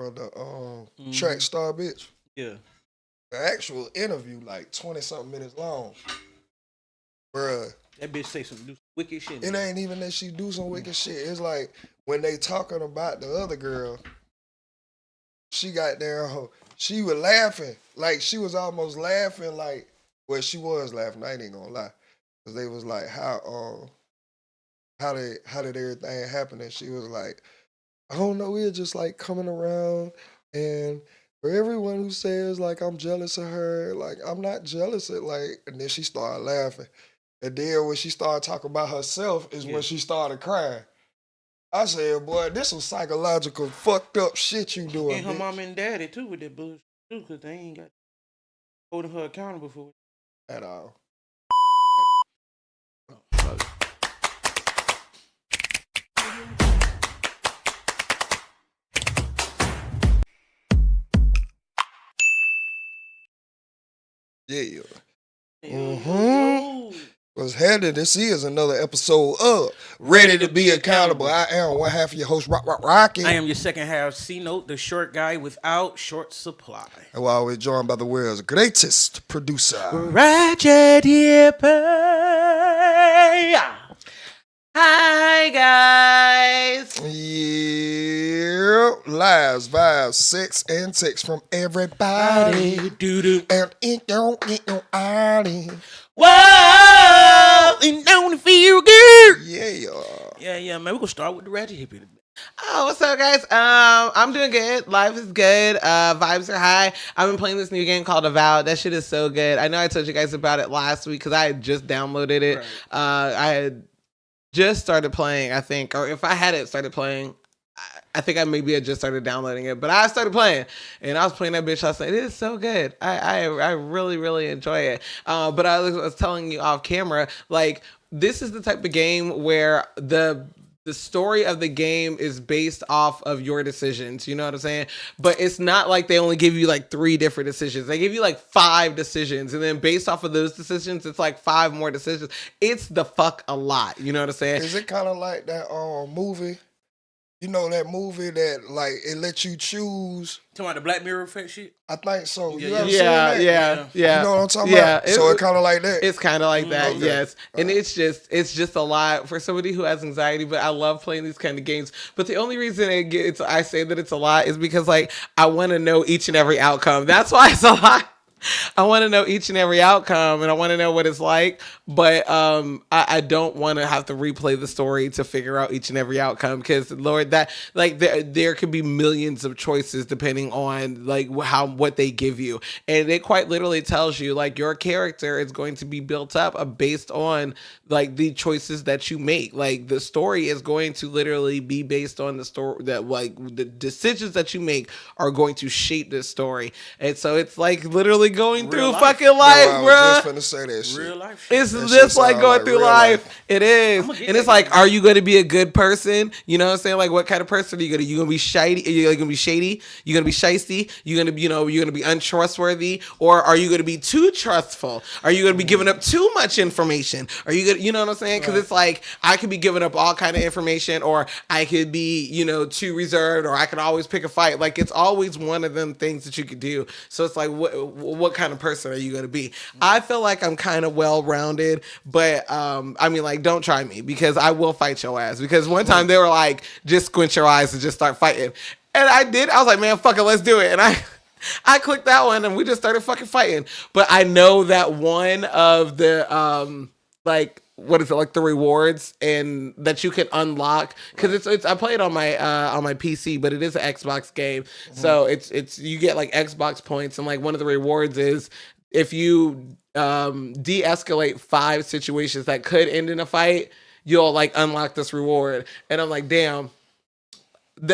for the track star bitch. Yeah. The actual interview, like 20-something minutes long. Bruh. That bitch say some wicked shit. It ain't even that she do some wicked shit. It's like when they talking about the other girl, she got there, she was laughing. Like she was almost laughing like, well, she was laughing, I ain't even gonna lie. Cause they was like, how did everything happen? And she was like, I don't know, we were just like coming around, and for everyone who says like I'm jealous of her, like I'm not jealous of like, and then she started laughing. And then when she started talking about herself is when she started crying. I said, boy, this was psychological fucked up shit you doing. And her bitch. mom and daddy too with that bullshit too, cause they ain't got holding her accountable for it. At all. Yeah. What's happening? This is another episode of Ready to Be Accountable. I am one half of your host, Rocky. I am your second half, C-Note, the short guy without short supply. And we're always joined by the world's greatest producer, Ratchet Yipper. Hi, guys. Yeah. Lives, vibes, sex, and text from everybody. Doo-doo. And it don't get no ID. Whoa! It don't feel good. Yeah, man. We're going to start with the Ratchet Hippie. Oh, what's up, guys? I'm doing good. Life is good. Vibes are high. I've been playing this new game called Avowed. That shit is so good. I know I told you guys about it last week because I had just downloaded it. Right. I had just started playing, I think, or if I hadn't started playing, I think I maybe had just started downloading it, but I started playing, and I was playing that bitch last night. It is so good. I really, really enjoy it. But I was telling you off camera, like, this is the type of game where the story of the game is based off of your decisions. You know what I'm saying? But it's not like they only give you like 3 different decisions. They give you like 5 decisions. And then based off of those decisions, it's like 5 more decisions. It's the fuck a lot. You know what I'm saying? Is it kind of like that movie? You know that movie that like it lets you choose. Talking about the Black Mirror effect shit? I think so. You ever seen that? Yeah. You know what I'm talking about? So it's kind of like that. It's kind of like that, okay. Yes. And it's just a lot for somebody who has anxiety. But I love playing these kind of games. But the only reason I say that it's a lot is because like I want to know each and every outcome. That's why it's a lot. I want to know each and every outcome, and I want to know what it's like, but I don't want to have to replay the story to figure out each and every outcome, because Lord, that like there could be millions of choices depending on like what they give you, and it quite literally tells you like your character is going to be built up based on like the choices that you make. Like the story is going to literally be based on the story that like the decisions that you make are going to shape this story, and so it's like literally going through fucking life, bro. I was just finna say that shit. Real life shit. It's just like going through life. It is. And it's like, are you going to be a good person? You know what I'm saying? Like, what kind of person are you going to be? You going to be shady? Are you going to be shady? You going to be shisty? You going to be, you're going to be untrustworthy? Or are you going to be too trustful? Are you going to be giving up too much information? Are you going to, you know what I'm saying? Because it's like, I could be giving up all kind of information, or I could be, too reserved, or I could always pick a fight. Like, it's always one of them things that you could do. So it's like, what kind of person are you going to be? I feel like I'm kind of well-rounded, but I mean, like, don't try me, because I will fight your ass. Because one time they were like, just squint your eyes and just start fighting. And I did. I was like, man, fuck it, let's do it. And I clicked that one and we just started fucking fighting. But I know that one of the, like, what is it, like the rewards and that you can unlock, because it's I play it on my PC, but it is an Xbox game, so it's you get like Xbox points, and like one of the rewards is if you de-escalate 5 situations that could end in a fight, you'll like unlock this reward. And I'm like, damn,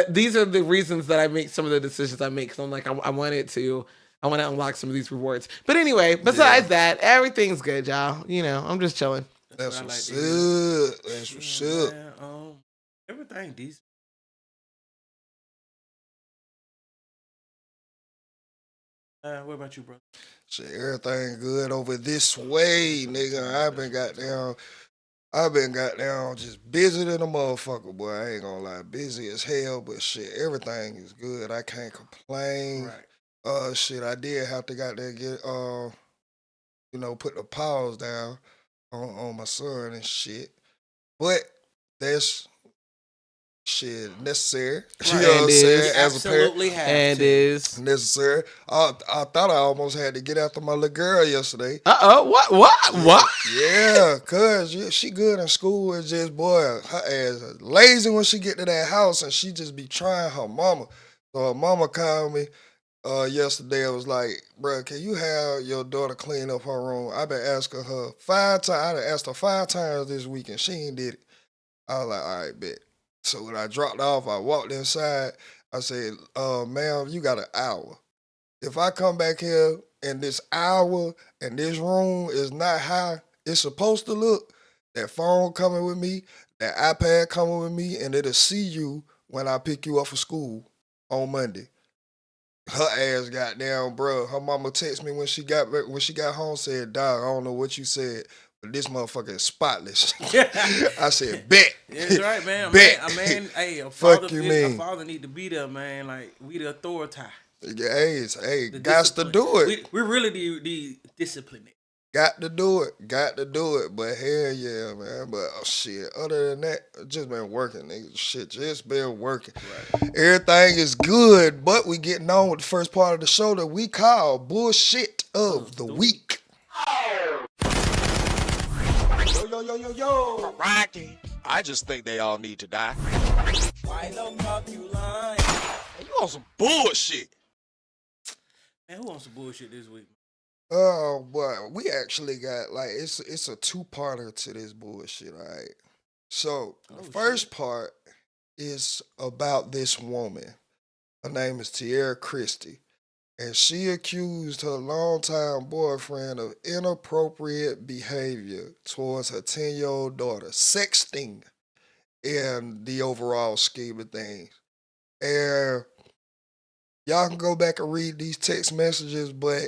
these are the reasons that I make some of the decisions I make. So I'm like, I want to unlock some of these rewards. But anyway, besides that, everything's good, y'all. I'm just chilling. That's what's up. That's what's up. Everything decent. What about you, bro? Shit, everything good over this way, nigga. I've been goddamn. I've been goddamn just busy than a motherfucker, boy. I ain't gonna lie, busy as hell, but shit, everything is good. I can't complain. Right. Shit, I did have to goddamn get put the pause down on my son and shit. But that's shit necessary. Right. You know what I'm saying? As a parent. And is necessary. I thought I almost had to get after my little girl yesterday. What? Yeah, cause she good in school. It's just boy, her ass is lazy when she get to that house and she just be trying her mama. So her mama called me yesterday. I was like, bro, can you have your daughter clean up her room? I've been asking her 5 times. I done asked her 5 times this week and she ain't did it. I was like, all right, bet. So when I dropped off, I walked inside. I said, ma'am, you got an hour. If I come back here and this hour and this room is not how it's supposed to look, that phone coming with me, that iPad coming with me, and it'll see you when I pick you up for school on Monday. Her ass got down, bro. Her mama texted me when she got home, said, dog, I don't know what you said, but this motherfucker is spotless. I said, bet. Yeah, that's right, man. Bet. Hey, a Fuck you, man. A father need to be there, man. Like, we the authority. Hey, got to do it. We really the discipline. Got to do it. But hell yeah, man. But shit, other than that, just been working, nigga. Shit, just been working. Right. Everything is good, but we getting on with the first part of the show that we call Bullshit of the Week. Yo. Rocky. I just think they all need to die. Why the fuck you lying? You on some bullshit. Man, who on some bullshit this week? Oh, boy, we actually got, like, it's a two-parter to this bullshit, all right? So, the first part is about this woman. Her name is TIERRA CHRISTY, and she accused her longtime boyfriend of inappropriate behavior towards her 10-year-old daughter, sexting in the overall scheme of things. And y'all can go back and read these text messages, but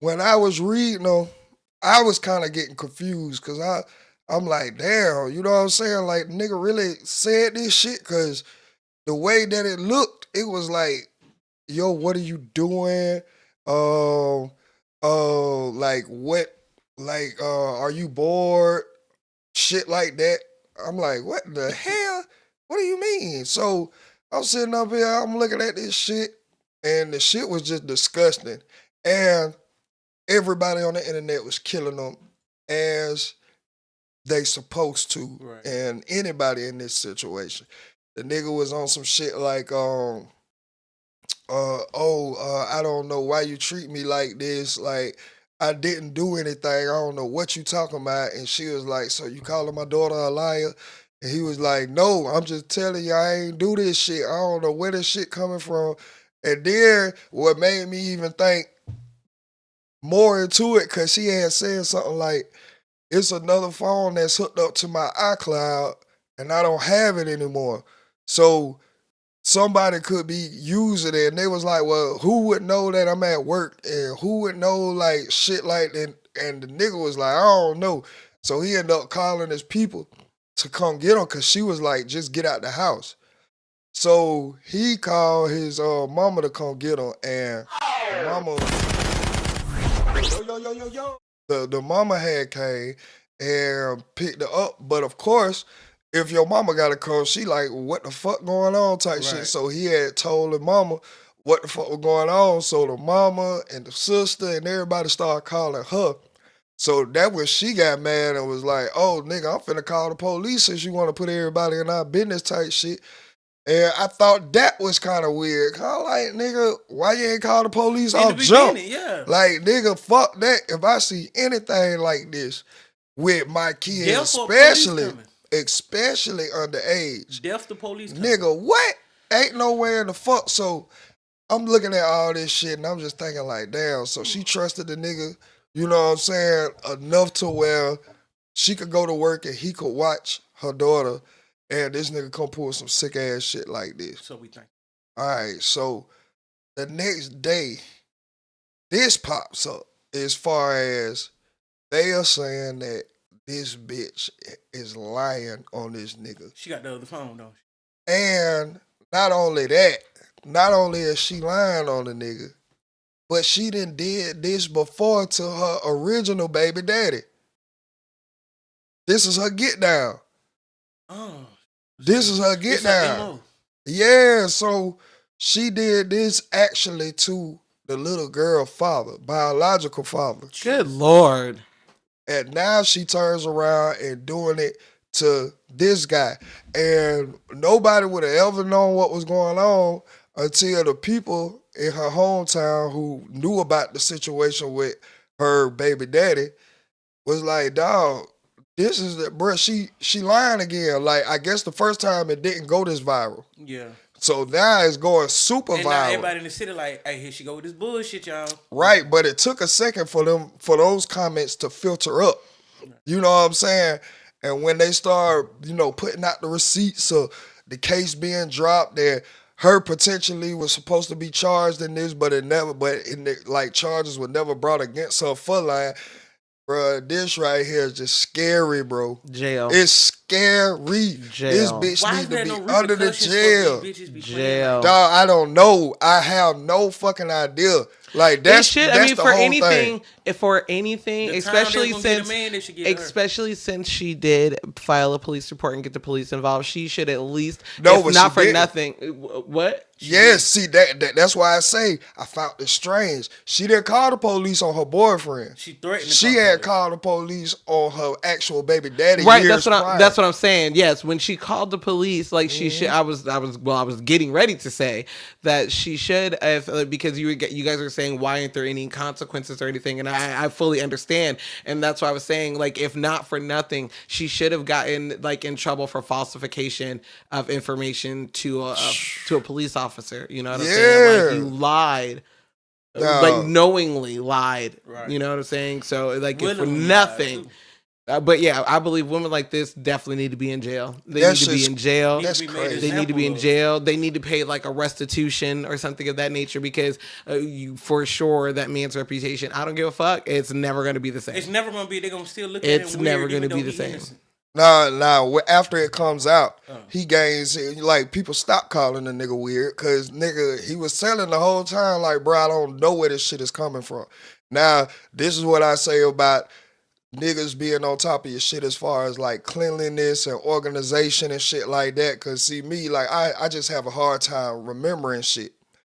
when I was reading them, I was kind of getting confused because I'm like, damn, you know what I'm saying? Like, nigga really said this shit because the way that it looked, it was like, yo, what are you doing? Like what? Like, are you bored? Shit like that. I'm like, what the hell? What do you mean? So I'm sitting up here, I'm looking at this shit, and the shit was just disgusting. And everybody on the internet was killing them as they supposed to. Right. And anybody in this situation. The nigga was on some shit like, I don't know why you treat me like this. Like, I didn't do anything. I don't know what you talking about. And she was like, so you calling my daughter a liar? And he was like, no, I'm just telling you I ain't do this shit. I don't know where this shit coming from. And then what made me even think more into it, because she had said something like, it's another phone that's hooked up to my iCloud and I don't have it anymore. So somebody could be using it. And they was like, well, who would know that I'm at work? And who would know like shit like that? And the nigga was like, I don't know. So he ended up calling his people to come get him because she was like, just get out the house. So he called his mama to come get him. And the mama... The mama had came and picked her up, but of course, if your mama got a call, she like, what the fuck going on type shit. So he had told the mama what the fuck was going on. So the mama and the sister and everybody started calling her. So that when she got mad and was like, oh nigga, I'm finna call the police since you want to put everybody in our business type shit. And I thought that was kind of weird. I'm like, nigga, why you ain't call the police off jump? Yeah. Like, nigga, fuck that. If I see anything like this with my kids, especially underage. Deaf the police coming. Nigga, what? Ain't nowhere in the fuck. So I'm looking at all this shit and I'm just thinking like, damn, so she trusted the nigga, you know what I'm saying, enough to where she could go to work and he could watch her daughter. And this nigga come pull some sick ass shit like this. So we think. All right, so the next day, this pops up as far as they are saying that this bitch is lying on this nigga. She got the other phone, though. And not only that, not only is she lying on the nigga, but she done did this before to her original baby daddy. This is her get down. Oh. This is her get down. Yeah, so she did this actually to the little girl father, biological father. Good Lord. And now she turns around and doing it to this guy. And nobody would have ever known what was going on until the people in her hometown who knew about the situation with her baby daddy was like, dog, this is the bro. She lying again. Like, I guess the first time it didn't go this viral. Yeah. So now it's going super and viral. Now everybody in the city like, hey, here she go with this bullshit, y'all. Right, but it took a second for those comments to filter up. You know what I'm saying? And when they start, putting out the receipts of the case being dropped, that her potentially was supposed to be charged in this, but charges were never brought against her for lying. Bruh, this right here is just scary, bro. Jail. It's scary. Jail. This bitch need to be under the jail. Jail. Dog, I don't know. I have no fucking idea. Like that's the whole thing. For anything, especially since she did file a police report and get the police involved, she should at least, if not for nothing. What? Yes, see that's why I say I found it strange. She didn't call the police on her boyfriend. She threatened. She had called the police on her actual baby daddy. Right, that's what I'm saying. Yes, when she called the police, like she should. I was getting ready to say that she should, because you guys are saying why aren't there any consequences or anything, and I fully understand, and that's why I was saying, like, if not for nothing, she should have gotten like in trouble for falsification of information to a police officer. You know what I'm saying? Like, you lied. No. Like, knowingly lied. Right. You know what I'm saying? So, like, if for nothing. But yeah, I believe women like this definitely need to be in jail. They need to be in jail. That's crazy. They need to be in jail. They need to pay like a restitution or something of that nature, because for sure that man's reputation, I don't give a fuck. It's never going to be the same. It's never going to be. They're going to still look at it. It's never going to be the same. Now, after it comes out, he gains, like, people stop calling the nigga weird, because nigga, he was selling the whole time, like, bro, I don't know where this shit is coming from. Now, this is what I say about niggas being on top of your shit as far as, like, cleanliness and organization and shit like that, because, see, me, like, I just have a hard time remembering shit.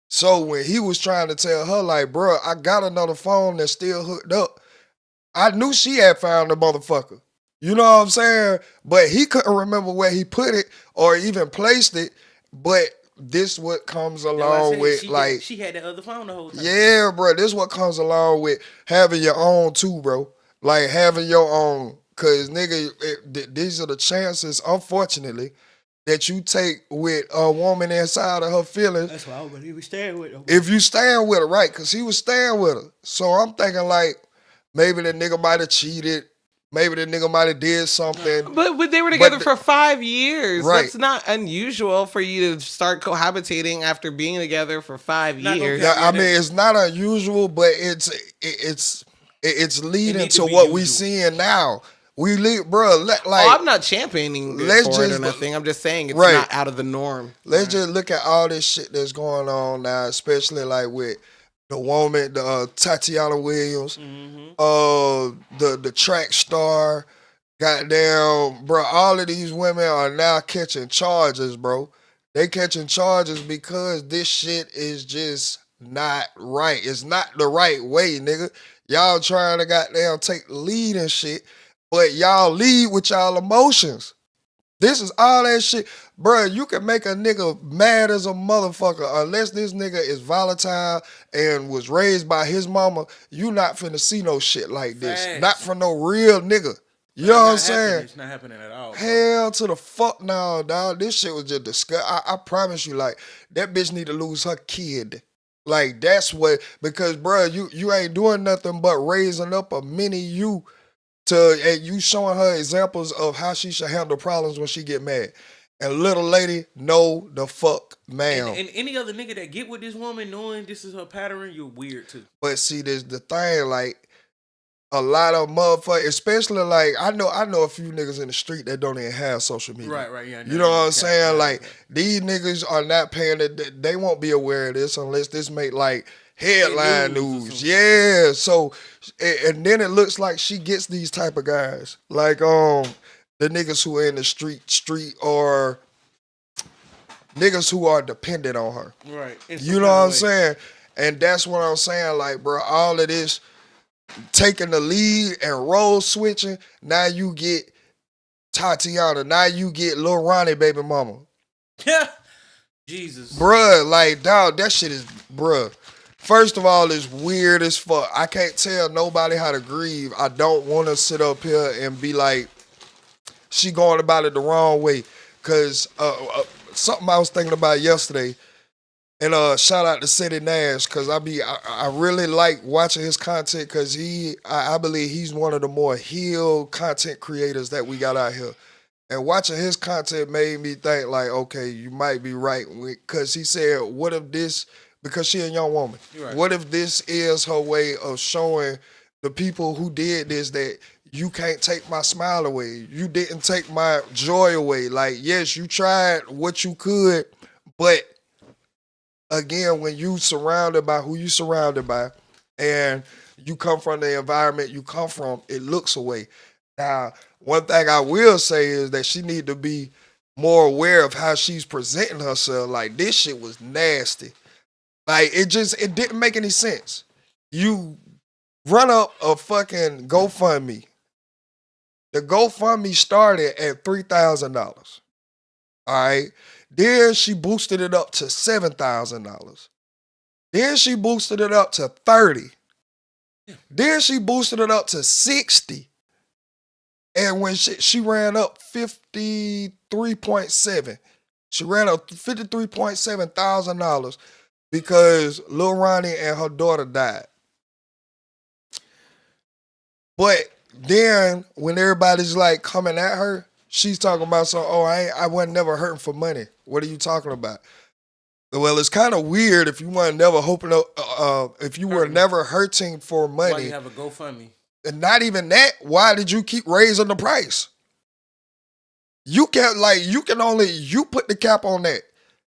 So when he was trying to tell her, like, bro, I got another phone that's still hooked up, I knew she had found the motherfucker. You know what I'm saying? But he couldn't remember where he put it or even placed it. But this what comes along with, like... She had that other phone the whole time. Yeah, bro. This what comes along with having your own too, bro. Like, having your own. Because, nigga, these are the chances, unfortunately, that you take with a woman inside of her feelings. That's why I would be staying with her. If you stand with her, right? Because he was staying with her. So I'm thinking, like, maybe the nigga might have cheated. Maybe the nigga might have did something. But they were together for 5 years. Right. That's not unusual for you to start cohabitating after being together for 5 years. Yeah, I mean, it's not unusual, but it's leading to what we seeing now. Bro, I'm not championing it or nothing. I'm just saying it's not out of the norm. Let's just look at all this shit that's going on now, especially like with the woman, Tatiana Williams, the track star, goddamn, bro, all of these women are now catching charges, bro. They catching charges because this shit is just not right. It's not the right way, nigga. Y'all trying to goddamn take the lead and shit, but y'all lead with y'all emotions. This is all that shit. Bruh, you can make a nigga mad as a motherfucker unless this nigga is volatile and was raised by his mama. You not finna see no shit like this. Facts. Not from no real nigga. You know what I'm saying? It's not happening at all. Hell to the fuck no, dog. This shit was just disgusting. I promise you, like, that bitch need to lose her kid. Like, that's what, because, bruh, you ain't doing nothing but raising up a mini you and you showing her examples of how she should handle problems when she get mad. And little lady, no the fuck, ma'am. And any other nigga that get with this woman knowing this is her pattern, you're weird too. But see, there's the thing, like, a lot of motherfuckers, especially like I know a few niggas in the street that don't even have social media. Right, yeah. You know what I'm saying? Like these niggas are not paying it. They won't be aware of this unless this make like headline news. Yeah. So and then it looks like she gets these type of guys. Like the niggas who are in the street or niggas who are dependent on her. Right. You know what I'm saying? And that's what I'm saying. Like, bro, all of this taking the lead and role switching. Now you get Tatiana. Now you get Lil Ronnie baby mama. Yeah. Jesus. Bruh, like, dog, that shit is, bruh. First of all, it's weird as fuck. I can't tell nobody how to grieve. I don't want to sit up here and be like, she going about it the wrong way. Because something I was thinking about yesterday, and shout out to City Nash, because I really like watching his content, because I believe he's one of the more healed content creators that we got out here. And watching his content made me think like, okay, you might be right. Because he said, what if this, because she a young woman, right. What if this is her way of showing the people who did this that you can't take my smile away. You didn't take my joy away. Like, yes, you tried what you could, but again, when you surrounded by who you surrounded by and you come from the environment you come from, it looks away. Now, one thing I will say is that she need to be more aware of how she's presenting herself. Like, this shit was nasty. Like, it didn't make any sense. You run up a fucking GoFundMe. The GoFundMe started at $3,000. All right. Then she boosted it up to $7,000. Then she boosted it up to $30,000. Then she boosted it up to $60,000. And when she ran up 53.7, she ran up $53,700 because Lil Ronnie and her daughter died. But then when everybody's like coming at her, she's talking about I wasn't never hurting for money. What are you talking about? Well, it's kind of weird if you weren't never if you were never hurting for money. Why you have a GoFundMe? And not even that, why did you keep raising the price? You put the cap on that.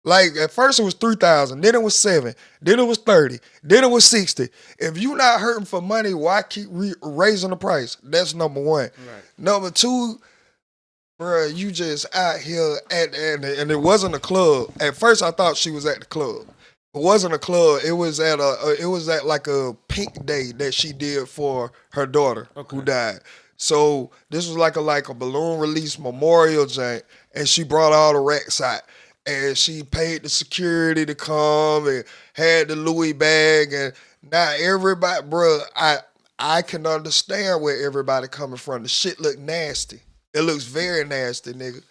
Like, at first it was $3,000, then it was $7,000, then it was $30,000, then it was $60,000. If you not hurting for money, why keep raising the price? That's number one. Right. Number two, bro, you just out here and it wasn't a club. At first I thought she was at the club. It wasn't a club. It was at like a pink day that she did for her daughter who died. So this was like a balloon release memorial joint, and she brought all the racks out, and she paid the security to come and had the Louis bag, and now everybody, bro, I can understand where everybody coming from. The shit look nasty. It looks very nasty, nigga.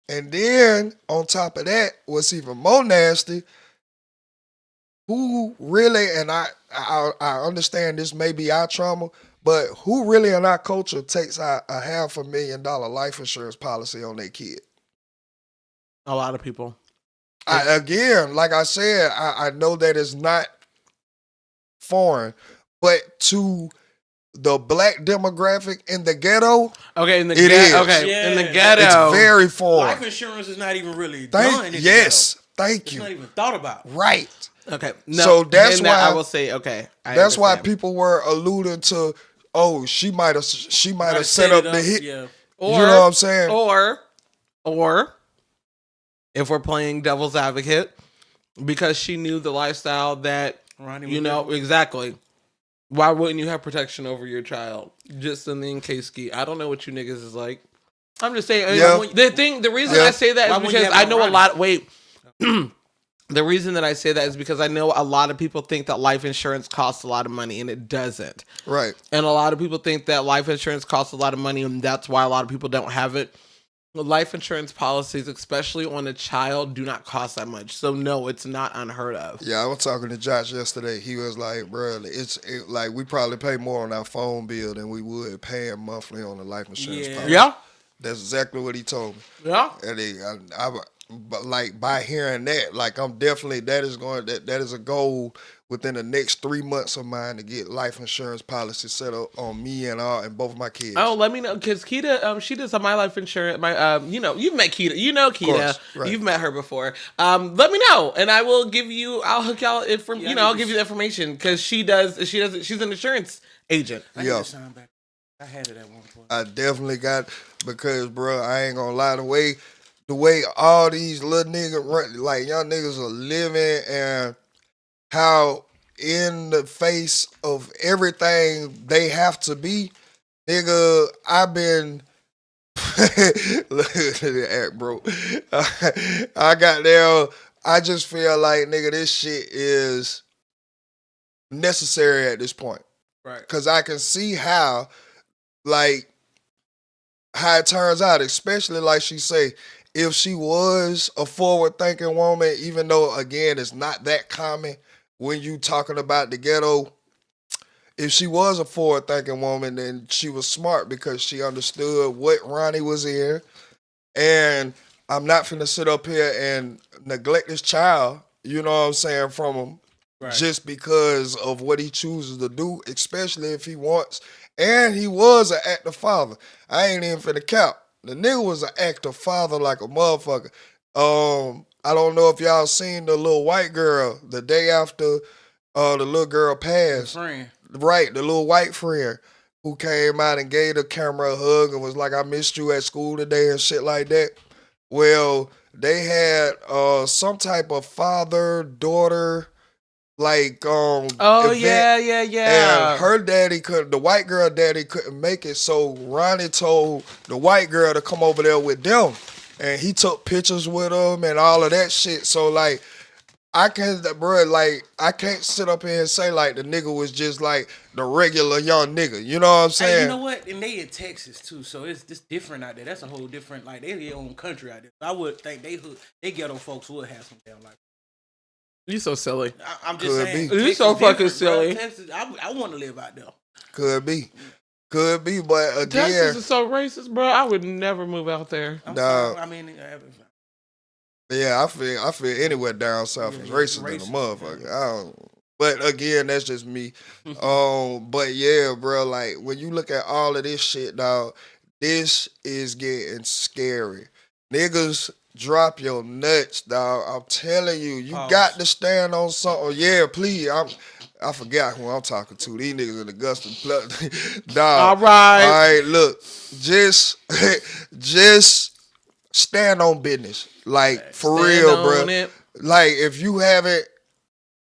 And then on top of that, what's even more nasty, who really, and I understand this may be our trauma, but who really in our culture takes a $500,000 life insurance policy on their kid? A lot of people. Like I said, I know that it's not foreign, but to the black demographic in the ghetto, in the ghetto, in the ghetto, it's very foreign. Life insurance is not even really done. Thank you. It's not even thought about. Right. Okay. No, so that's why I will say that's why people were alluding to, she might have set up the hit. Yeah. Or, you know what I'm saying? Or if we're playing devil's advocate, because she knew the lifestyle that exactly. Why wouldn't you have protection over your child? Just in the case ski. I don't know what you niggas is like. I'm just saying. The reason I say that is because I know a lot. The reason that I say that is because I know a lot of people think that life insurance costs a lot of money, and it doesn't. Right. And a lot of people think that life insurance costs a lot of money, and that's why a lot of people don't have it. Life insurance policies, especially on a child, do not cost that much. So no, it's not unheard of. Yeah, I was talking to Josh yesterday. He was like, bro, like we probably pay more on our phone bill than we would paying monthly on the life insurance policy. Yeah. That's exactly what he told me. Yeah. And but like by hearing that, like I'm definitely that is a goal within the next 3 months of mine to get life insurance policy set up on me and both of my kids. Oh, let me know, because Keita, she does my life insurance. My, you've met Keita. You know Keita. Course, right. You've met her before. Let me know, and I will give you. I'll hook y'all I'll give you the information because she's an insurance agent. I need to sign back. I had it at one point. I definitely got because, bro, I ain't gonna lie, the way all these little niggas run, like young niggas are living, and how in the face of everything they have to be, nigga, I've been look at the act, bro. I got there. I just feel like, nigga, this shit is necessary at this point. Right. Because I can see how it turns out, especially like she say, if she was a forward-thinking woman, even though, again, it's not that common when you talking about the ghetto, if she was a forward-thinking woman, then she was smart because she understood what Ronnie was in. And I'm not finna sit up here and neglect this child, you know what I'm saying, from him. Right. Just because of what he chooses to do, especially if he wants. And he was an active father. I ain't even finna count. The nigga was an active father like a motherfucker. I don't know if y'all seen the little white girl the day after the little girl passed. The friend. Right, the little white friend who came out and gave the camera a hug and was like, I missed you at school today and shit like that. Well, they had some type of father-daughter event. Yeah. And her daddy the white girl daddy couldn't make it, so Ronnie told the white girl to come over there with them, and he took pictures with them and all of that shit. So like, I can't sit up here and say like the nigga was just like the regular young nigga. You know what I'm saying? Hey, you know what? And they in Texas too, so it's just different out there. That's a whole different, like, they their own country out there. I would think they ghetto folks would have some damn like. You so silly. I'm just saying. You so fucking silly. Bro. Texas, I want to live out there. Could be, but again, Texas is so racist, bro. I would never move out there. Yeah, I feel anywhere down south is racist than a motherfucker. But again, that's just me. But yeah, bro, like when you look at all of this shit, dog, this is getting scary. Niggas, drop your nuts, dog. I'm telling you, you got to stand on something. Yeah, please. I forgot who I'm talking to. These niggas in Augusta. Dog. All right, look, just stand on business. Like, for real, bro. Like, if you haven't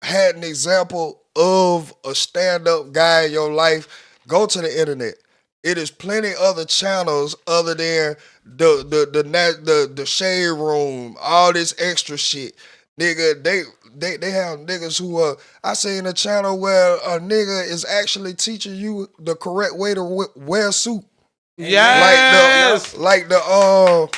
had an example of a stand-up guy in your life, go to the internet. It is plenty other channels other than the shade room, all this extra shit. Nigga, they have niggas who I seen a channel where a nigga is actually teaching you the correct way to wear a suit. Yes. Like the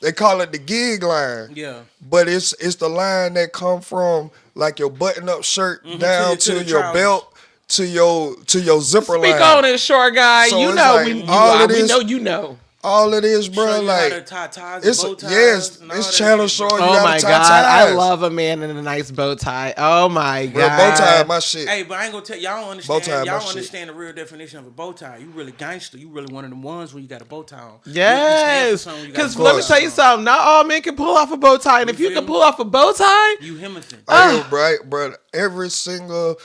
they call it the gig line. Yeah. But it's the line that come from like your button-up shirt down to your belt to your zipper line. Speak on it, short guy. So you know, like, we know you know. All it is, bro, like it's channel showing you how to tie ties. I love a man in a nice bow tie. Oh my god, bro, bow tie my shit. Hey, but I ain't gonna tell y'all don't understand. Y'all don't understand the real definition of a bow tie. You really gangster. You really one of them ones when you got a bow tie on. Yes, because let me tell you something. Not all men can pull off a bow tie, and if you can pull off a bow tie, you Hamilton. Right, bro. Every single.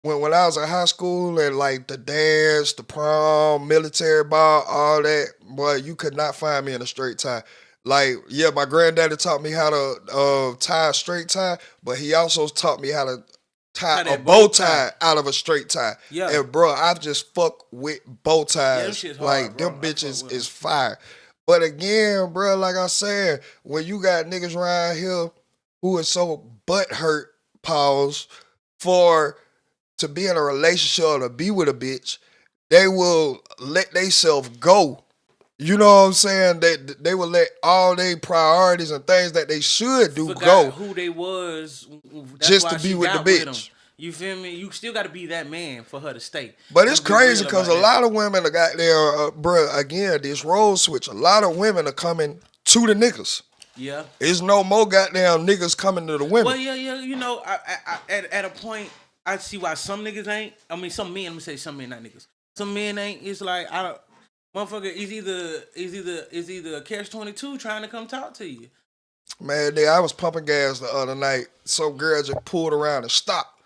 When I was in high school and like the dance, the prom, military ball, all that, boy, you could not find me in a straight tie. Like, yeah, my granddaddy taught me how to tie a straight tie, but he also taught me how to tie a bow tie out of a straight tie. Yeah. And bro, I just fuck with bow ties. Yeah, like, them bitches is fire. But again, bro, like I said, when you got niggas around here who is so butthurt, to be in a relationship or to be with a bitch, they will let themselves go. You know what I'm saying? They will let all their priorities and things that they should do go. Who they was just to be with the bitch. You feel me? You still got to be that man for her to stay. But it's crazy because a lot of women are got there, bruh, again, this role switch. A lot of women are coming to the niggas. Yeah. It's no more goddamn niggas coming to the women. Well, yeah. You know, at a point, I see why some niggas ain't. I mean, some men. Let me say some men, not niggas. Some men ain't. It's like motherfucker is either a catch-22 trying to come talk to you. Man, nigga, I was pumping gas the other night. Some girl just pulled around and stopped.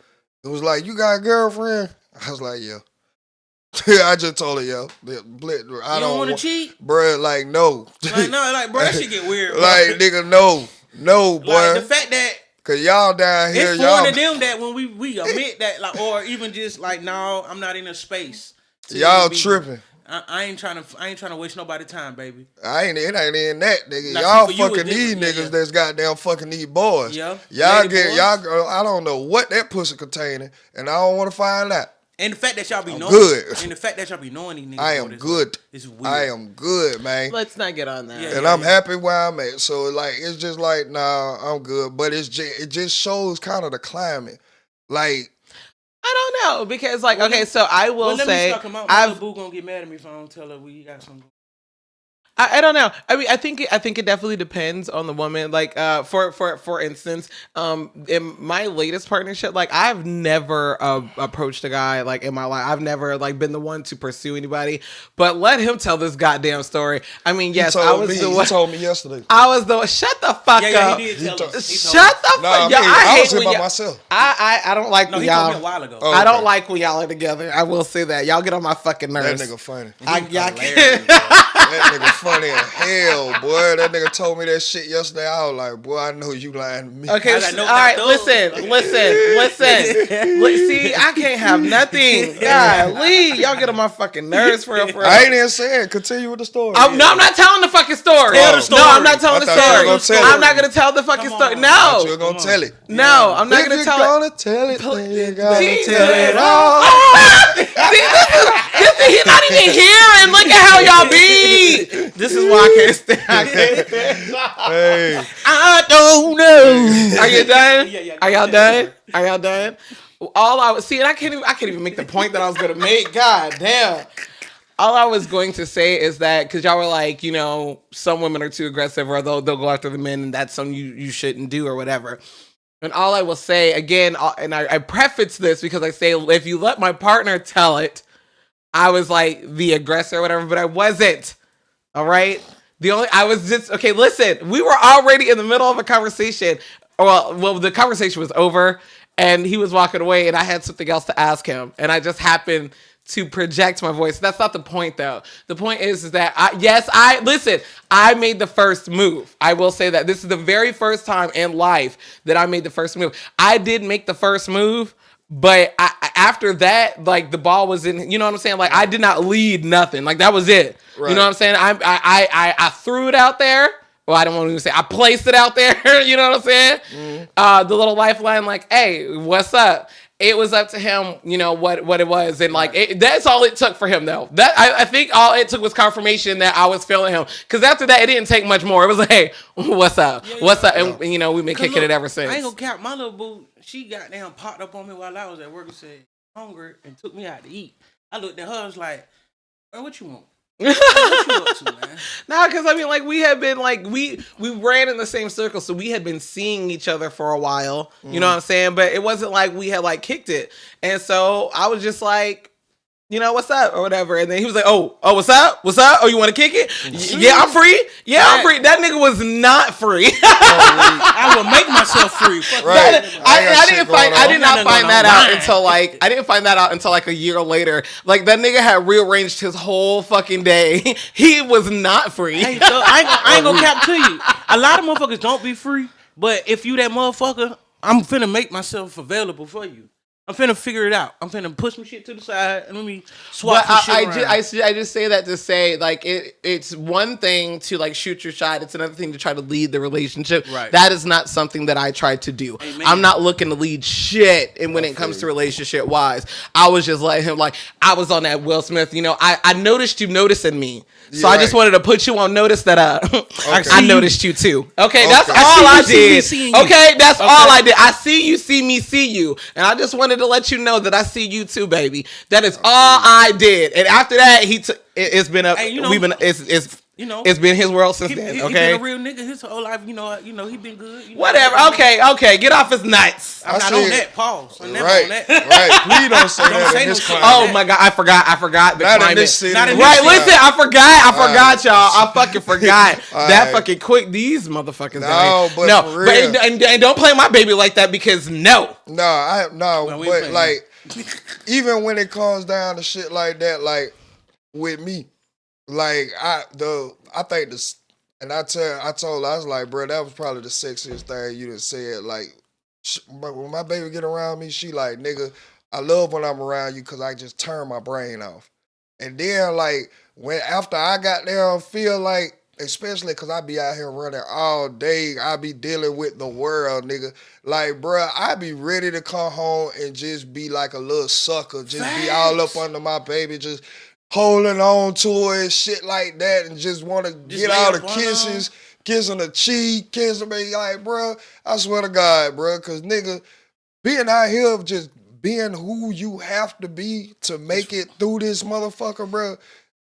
It was like, you got a girlfriend? I was like, yeah. I just told her, yo. I don't want to cheat? Bruh, like, no. Like, no, like, bro, that shit get weird. Bro. Like, nigga, no. No, boy. Like, the fact that Cause y'all down here, it's y'all. foreign to them that when we admit that, like, or even just like, no, I'm not in a space. Y'all tripping. I ain't trying to waste nobody's time, baby. It ain't in that, nigga. Now, y'all see, for you, fucking these niggas that's goddamn fucking these boys. Yeah. Y'all Lady get boys. y'all. I don't know what that pussy containing, and I don't want to find out. And the fact that y'all be knowing, good. And the fact that y'all be knowing these niggas, I am good. It's weird. I am good, man. Let's not get on that. Yeah. And I'm happy where I'm at. So like, it's just like, nah, I'm good. But it just shows kind of the climate, like. I don't know because, like, okay, so I will say, let me talk my little boo gonna get mad at me if I don't tell her we got something. I don't know. I mean, I think it definitely depends on the woman. Like, for instance, in my latest partnership, like, I've never approached a guy like in my life. I've never like been the one to pursue anybody. But let him tell this goddamn story. I mean, yes, I was the one. He told me yesterday. I was the one. Shut the fuck up. He did tell us. Shut the fuck up. I was here by myself. I don't like when He told me a y'all. while ago. Oh, I don't okay. like when y'all are together. I will say that. Y'all get on my fucking That nerves. nigga funny. Hilarious, That nigga funny as hell, boy. That nigga told me that shit yesterday. I was like, boy, I know you lying to me. Okay, I got no all right, doubt. listen. See, I can't have nothing. Golly, y'all get on my fucking nerves for real. I ain't even saying. Continue with the story. No, I'm not telling the fucking story. Tell the story. No, I'm not telling I the thought you were story. gonna tell it. I'm not gonna tell the fucking Come story. on. No, You're gonna tell it. no, I'm not If gonna you're tell it. gonna tell it, then you gotta See, tell it all. See, this is he's not even here, and look at how y'all be. This is why I can't stand. Hey, I don't know. Are you done? Yeah. Are y'all done? Are y'all done? All I was and I can't even make the point that I was gonna make. God damn. All I was going to say is that because y'all were like, you know, some women are too aggressive, or they'll go after the men, and that's something you shouldn't do, or whatever. And all I will say again, and I preface this because I say if you let my partner tell it, I was like the aggressor or whatever, but I wasn't. All right. I was just okay. Listen, we were already in the middle of a conversation. Well, the conversation was over, and he was walking away, and I had something else to ask him, and I just happened to project my voice. That's not the point, though. The point is that I made the first move. I will say that this is the very first time in life that I made the first move. I did make the first move, but after that, like the ball was in. You know what I'm saying? Like I did not lead nothing. Like that was it. Right. You know what I'm saying? I threw it out there. Well, I don't want to even say I placed it out there. You know what I'm saying? Mm-hmm. The little lifeline, like, hey, what's up? It was up to him, you know, what it was. And, like, that's all it took for him, though. That I think all it took was confirmation that I was feeling him. Because after that, it didn't take much more. It was like, hey, what's up? What's up? And, you know, we've been kicking it ever since. I ain't gonna cap. My little boo, she got down, popped up on me while I was at work and said, hungry, and took me out to eat. I looked at her, I was like, man, what you want? What you up to, man? No, because I mean, like we had been like we ran in the same circle, so we had been seeing each other for a while. You know what I'm saying? But it wasn't like we had like kicked it, and so I was just like, you know, what's up or whatever. And then he was like, oh, what's up? What's up? Oh, you want to kick it? Yeah, I'm free. Yeah, I'm free. That nigga was not free. I will make myself free. Fuck Right. that. I did not find that out Right. until like I didn't find that out until like a year later. Like that nigga had rearranged his whole fucking day. He was not free. Hey, so I ain't gonna cap to you. A lot of motherfuckers don't be free, but if you that motherfucker, I'm finna make myself available for you. I'm finna figure it out. I'm finna push some shit to the side and let me swap But some shit around. I just say that to say like it's one thing to like shoot your shot. It's another thing to try to lead the relationship. Right. That is not something that I tried to do. Amen. I'm not looking to lead shit. And when it comes to relationship wise, I was just letting him like I was on that Will Smith. You know, I noticed you noticing me, so I just wanted to put you on notice that I noticed you too. Okay, that's all I did. Okay, that's all I did. I see you, see me, see you, and I just wanted to let you know that I see you too, baby. That is all I did. And after that, he took. It's been up. Hey, you know, we've been. It's You know, it's been his world since then. He Okay, been a real nigga his whole life. You know, he been good. You know, whatever. Okay, get off his nuts. I'm not on that. Pause. I'm never Right, on that. right. Please don't say Don't that say in no this shit. climate. Oh my god, I forgot the Not in climate. this city. Not in Right, this listen, I forgot, y'all. I fucking forgot that right. fucking quick. These motherfuckers. No, but no, for real. and don't play my baby like that because no. No, we but playing. like, even when it comes down to shit like that, like with me, like I think this, and I told her, I was like, bro, that was probably the sexiest thing you done said. Like, when my baby get around me, she like, nigga, I love when I'm around you because I just turn my brain off. And then like when after I got there, I feel like, especially because I be out here running all day, I be dealing with the world, nigga. Like, bruh, I be ready to come home and just be like a little sucker, just be all up under my baby, just holding on to it, shit like that, and just want to get all the kisses, kissing the cheek, kissing me, like, bruh, I swear to God, bruh, because nigga, being out here just being who you have to be to make it through this motherfucker, bruh.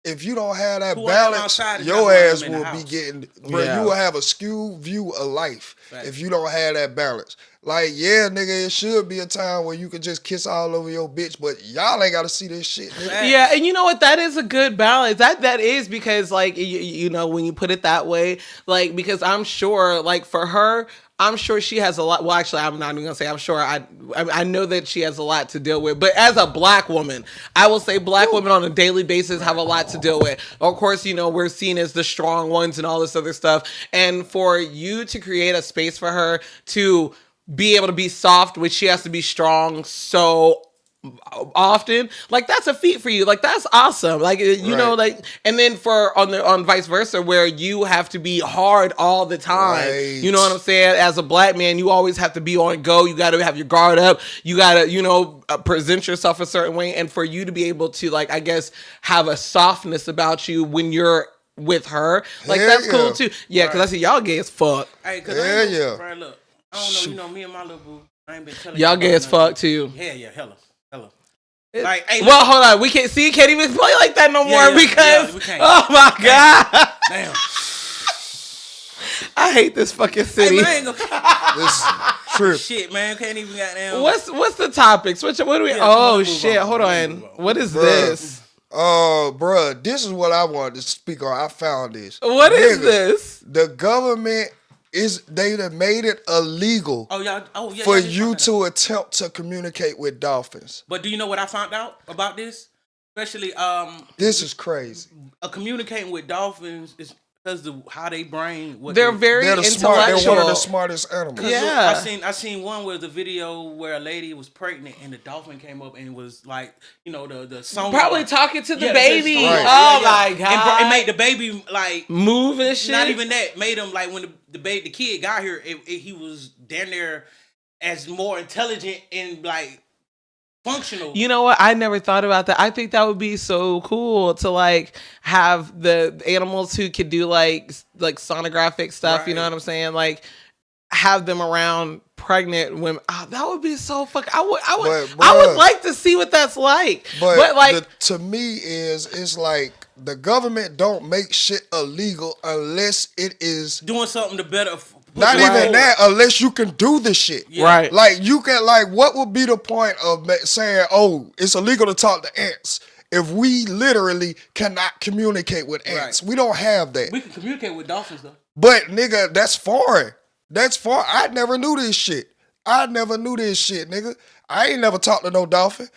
If you don't have that balance, your ass will be getting, bro. Yeah. You will have a skewed view of life if you don't have that balance. Like, yeah, nigga, it should be a time where you can just kiss all over your bitch, but y'all ain't got to see this shit, nigga. Yeah, and you know what? That is a good balance. That is because, like, you know, when you put it that way, like, because I'm sure, like, for her, I'm sure she has a lot. Well, actually, I'm not even gonna say I'm sure. I know that she has a lot to deal with. But as a black woman, I will say black women on a daily basis have a lot to deal with. Of course, you know, we're seen as the strong ones and all this other stuff. And for you to create a space for her to be able to be soft, which she has to be strong so often, like, that's a feat for you. Like, that's awesome. Like, you know, like, and then for on vice versa, where you have to be hard all the time. Right. You know what I'm saying? As a black man, you always have to be on go. You got to have your guard up. You got to, you know, present yourself a certain way. And for you to be able to, like, I guess, have a softness about you when you're with her, like, that's cool too. Yeah, because I see y'all gay as fuck. Hey, cause bro, look, I don't know, you know, me and my little boo, I ain't been telling y'all gay as fuck too. Yeah, hella. Like, hey, well, hold on. We can't even play like that no more because we can't. Oh my god. Damn. I hate this fucking city. Hey, man, This trip. shit, man, can't even goddamn. What's the topics? What do we? Oh shit! Hold on. What is this? Bruh, this is what I wanted to speak on. I found this. What is this? The government they done made it illegal for you to attempt to communicate with dolphins. But do you know what I found out about this? Especially this is crazy. Communicating with dolphins is because of how they brain. They're very intellectual. They're one of the smartest animals. Yeah, I seen one where the video where a lady was pregnant and the dolphin came up and was like, you know, the song probably talking to the baby. Right. Oh my god! And made the baby like move and shit. Not even that. Made him like when the kid got here, he was down there as more intelligent and like functional. You know what? I never thought about that. I think that would be so cool to like have the animals who could do like sonographic stuff. Right. You know what I'm saying? Like have them around pregnant women. Oh, that would be so fucking. I would like to see what that's like. But like to me it's like the government don't make shit illegal unless it is doing something to better. Not even that, unless you can do the shit. Yeah. Right. Like, you can, like, what would be the point of saying, oh, it's illegal to talk to ants if we literally cannot communicate with ants? Right. We don't have that. We can communicate with dolphins, though. But, nigga, that's foreign. That's foreign. I never knew this shit, nigga. I ain't never talked to no dolphin.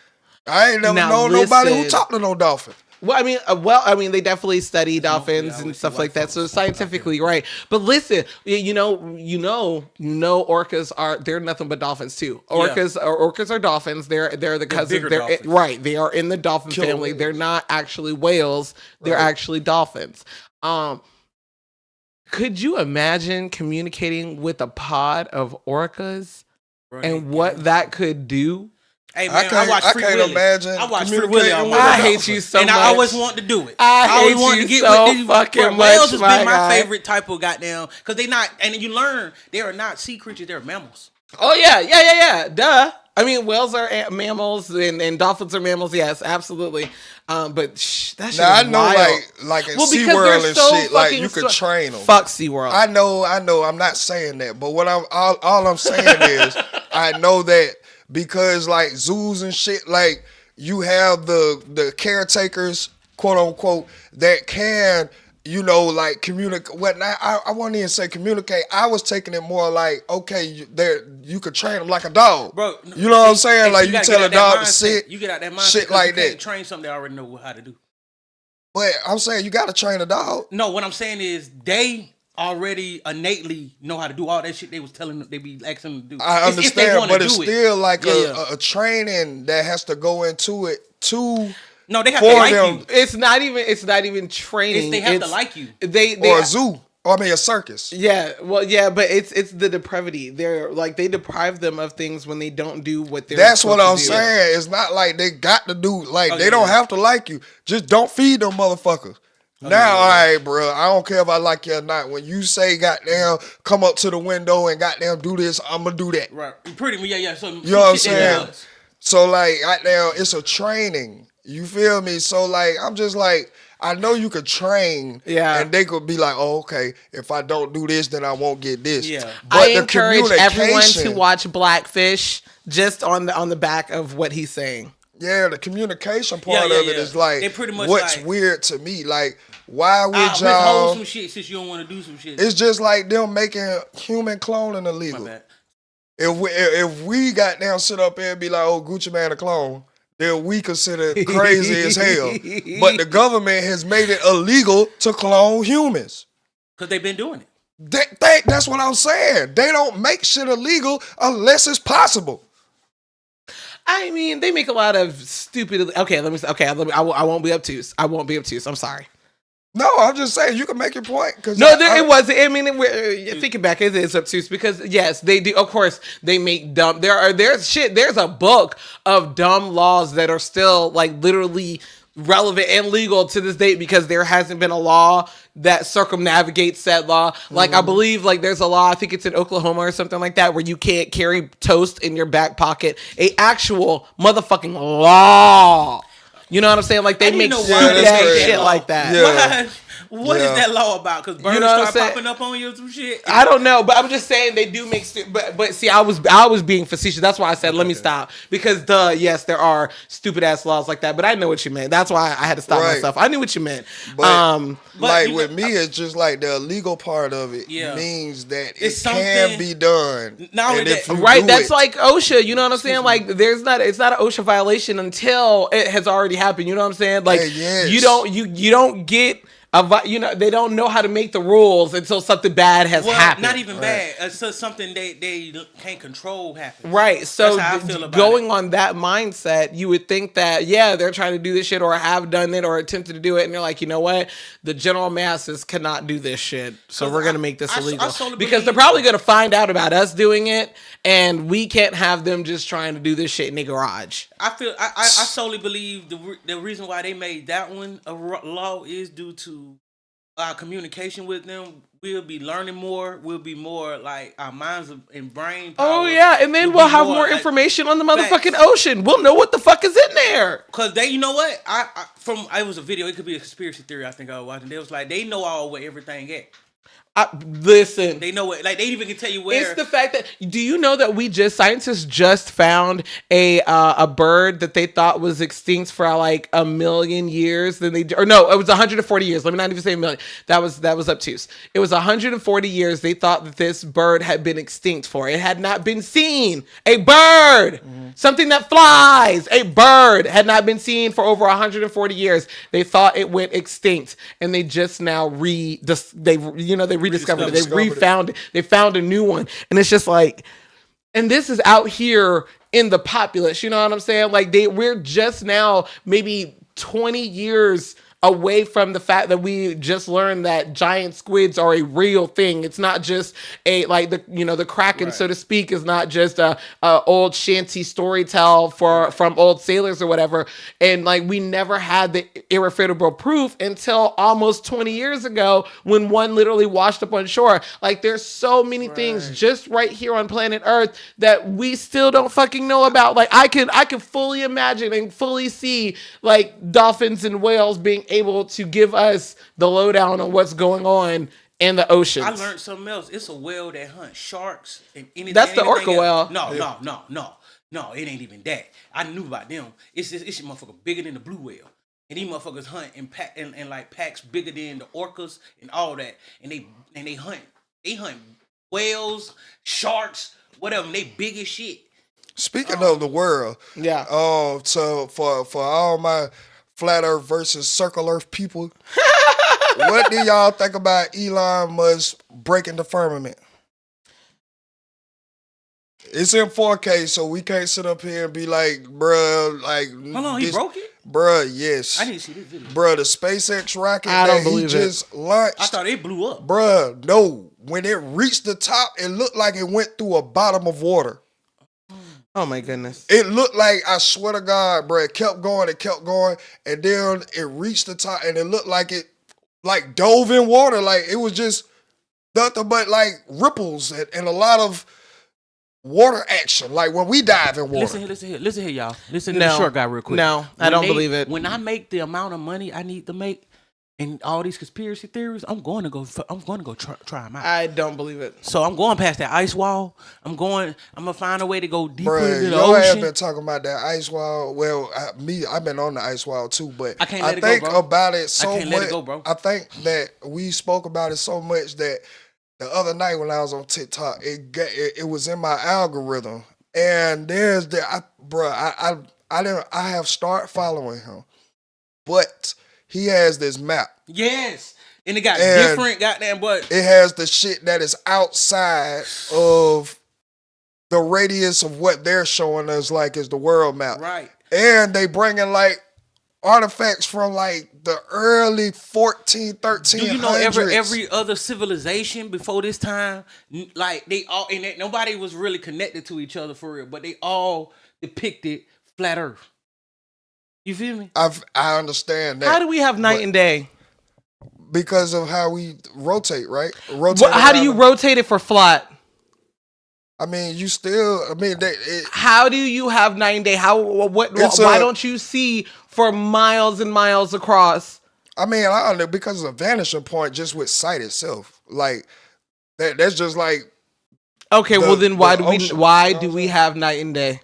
I ain't never known nobody who talked to no dolphin. Well, I mean, they definitely study dolphins and stuff like that, so scientifically, right? But listen, you know, orcas they're nothing but dolphins too. Orcas are dolphins. They're the cousins. Right. They are in the dolphin family. Whales. They're not actually whales. They're actually dolphins. Could you imagine communicating with a pod of orcas and what that could do? Hey man, I watch Free Willy. I watch Free Willy. I hate you so much. And I always want to do it. I always want to get so with these fucking much. Whales has been my favorite type of goddamn, because they not, and you learn they are not sea creatures, they're mammals. Oh yeah. Duh. I mean, whales are mammals and dolphins are mammals. Yes, absolutely. But that shit Now I is know, wild. like in Well, because SeaWorld they're and so shit, like fucking you could train them. Fuck SeaWorld. I know. I'm not saying that, but what all I'm saying is, I know that because like zoos and shit, like you have the caretakers, quote unquote, that can, like communicate. What now? I won't even say communicate. I was taking it more like, okay, you could train them like a dog, Bro. You know what I'm saying? Like you gotta tell get a out that dog to mindset. sit, You get out that mindset. shit 'cause like you can't that. train something they already know how to do. But I'm saying you got to train a dog. No, what I'm saying is they already innately know how to do all that shit they was telling them, they be asking them to do. I It's if they understand, wanna but it's do it. still like Yeah. a training that has to go into it too. No, they have for to like them. you. It's not even training. They have to like you. They Or a zoo. Or I mean a circus. Yeah, well, yeah, but it's the depravity. They're like they deprive them of things when they don't do what they're. That's what I'm supposed to do. saying. It's not like they got to do like Oh, they yeah, don't yeah. have to like you. Just don't feed them motherfuckers. Now, yeah. all right, bro. I don't care if I like you or not. When you say goddamn come up to the window and goddamn do this, I'm gonna do that. Right. Pretty much, yeah. So You know what I'm saying? So like goddamn, it's a training. You feel me? So like I'm just like I know you could train, and they could be like, oh, okay, if I don't do this, then I won't get this. Yeah. But I the encourage everyone to communication- watch Blackfish just on the back of what he's saying. Yeah, the communication part Yeah, of it yeah. is like They pretty much what's like- weird to me. Like, why would Let's y'all? hold some shit since you don't want to do some shit. It's just like them making human cloning My illegal. bad. If we got down sit up there and be like, oh, Gucci Man a clone, then we consider it crazy as hell. But the government has made it illegal to clone humans. Because they've been doing it. That's what I'm saying. They don't make shit illegal unless it's possible. I mean, they make a lot of stupid. I won't be obtuse. I won't be obtuse. I'm sorry. No, I'm just saying you can make your point. It wasn't. I mean, thinking back, it is obtuse because yes, they do. Of course, they make dumb. There's a book of dumb laws that are still like literally relevant and legal to this date because there hasn't been a law that circumnavigates said law. Like I believe like there's a law, I think it's in Oklahoma or something like that, where you can't carry toast in your back pocket. A actual motherfucking law. You know what I'm saying? Like they make stupid ass shit like that. Yeah. What is that law about? Because birds start popping up on you or some shit? I don't know, but I'm just saying they do make but see, I was being facetious. That's why I said let me stop. Because yes, there are stupid ass laws like that, but I know what you meant. That's why I had to stop myself. I knew what you meant. But like with me, it's just like the illegal part of it means that it can be done. Right, that's like OSHA. You know what I'm saying? Like it's not an OSHA violation until it has already happened. You know what I'm saying? Like you don't get. They don't know how to make the rules until something bad has happened. Not even bad. It's something they can't control happens. Right. So that's how I feel about going on that mindset, you would think that they're trying to do this shit or have done it or attempted to do it, and they're like, you know what, the general masses cannot do this shit, so we're gonna make this illegal because they're probably gonna find out about us doing it, and we can't have them just trying to do this shit in their garage. I solely believe the reason why they made that one a law is due to our communication with them. We'll be learning more. We'll be more like our minds and brain power. Oh yeah, and then we'll have more information on the motherfucking ocean. We'll know what the fuck is in there. Cause you know what? It was a video. It could be a conspiracy theory. I think I was watching. They was like they know all where everything at. Listen, they know it. Like they even can tell you where. It's the fact that do you know that scientists just found a bird that they thought was extinct for like 1,000,000 years. Then it was 140 years. Let me not even say 1,000,000. That was obtuse. It was 140 years. They thought that this bird had been extinct for. It had not been seen. A bird, something that flies. A bird had not been seen for over 140 years. They thought it went extinct, and they just now rediscovered it. They refound it. They found a new one. And it's just like, and this is out here in the populace. You know what I'm saying? Like we're just now maybe 20 years away from the fact that we just learned that giant squids are a real thing. It's not just the Kraken, so to speak, is not just a old shanty story tell from old sailors or whatever. And like, we never had the irrefutable proof until almost 20 years ago when one literally washed up on shore. Like, there's so many things just right here on planet Earth that we still don't fucking know about. Like, I can fully imagine and fully see like dolphins and whales being able to give us the lowdown on what's going on in the oceans. I learned something else. It's a whale that hunts sharks and anything. That's the orca whale. No, it ain't even that. I knew about them. It's motherfucker bigger than the blue whale. And these motherfuckers hunt in like packs bigger than the orcas and all that. And they hunt whales, sharks, whatever. And they big as shit. Speaking of the world, so for all my flat Earth versus circle Earth people, what do y'all think about Elon Musk breaking the firmament? It's in 4K, so we can't sit up here and be like, bruh, like... Hold on, he broke it? Bruh, yes. I didn't see this video. Bruh, the SpaceX rocket he just launched... I thought it blew up. Bruh, no. When it reached the top, it looked like it went through a bottom of water. Oh my goodness. It looked like, I swear to God, bro, it kept going, and then it reached the top, and it looked like it, like, dove in water. Like, it was just nothing but, like, ripples and a lot of water action, like when we dive in water. Listen here, y'all. Listen to the short guy real quick. No, I don't believe it. When I make the amount of money I need to make, and all these conspiracy theories, I'm going to go try them out. I don't believe it. So I'm going past that ice wall. I'm gonna find a way to go deeper into the ocean. ocean. Have been talking about that ice wall. Well, I've been on the ice wall too, but I can't let it think go, bro. About it so much. Let it go, bro. I think that we spoke about it so much that the other night when I was on TikTok, it was in my algorithm, and there's I have started following him, but he has this map. Yes. And it got different goddamn, but it has the shit that is outside of the radius of what they're showing us, like, is the world map. Right. And they bringing like artifacts from like the early 1300s. Do you know every other civilization before this time, like they all, and nobody was really connected to each other for real, but they all depicted flat Earth. You feel me? I understand that. How do we have night and day? Because of how we rotate, right? How do you rotate it for flat? I mean, how do you have night and day? Why don't you see for miles and miles across? I mean, I don't know, because of the vanishing point just with sight itself. Like that's just like okay, well then why do we have night and day?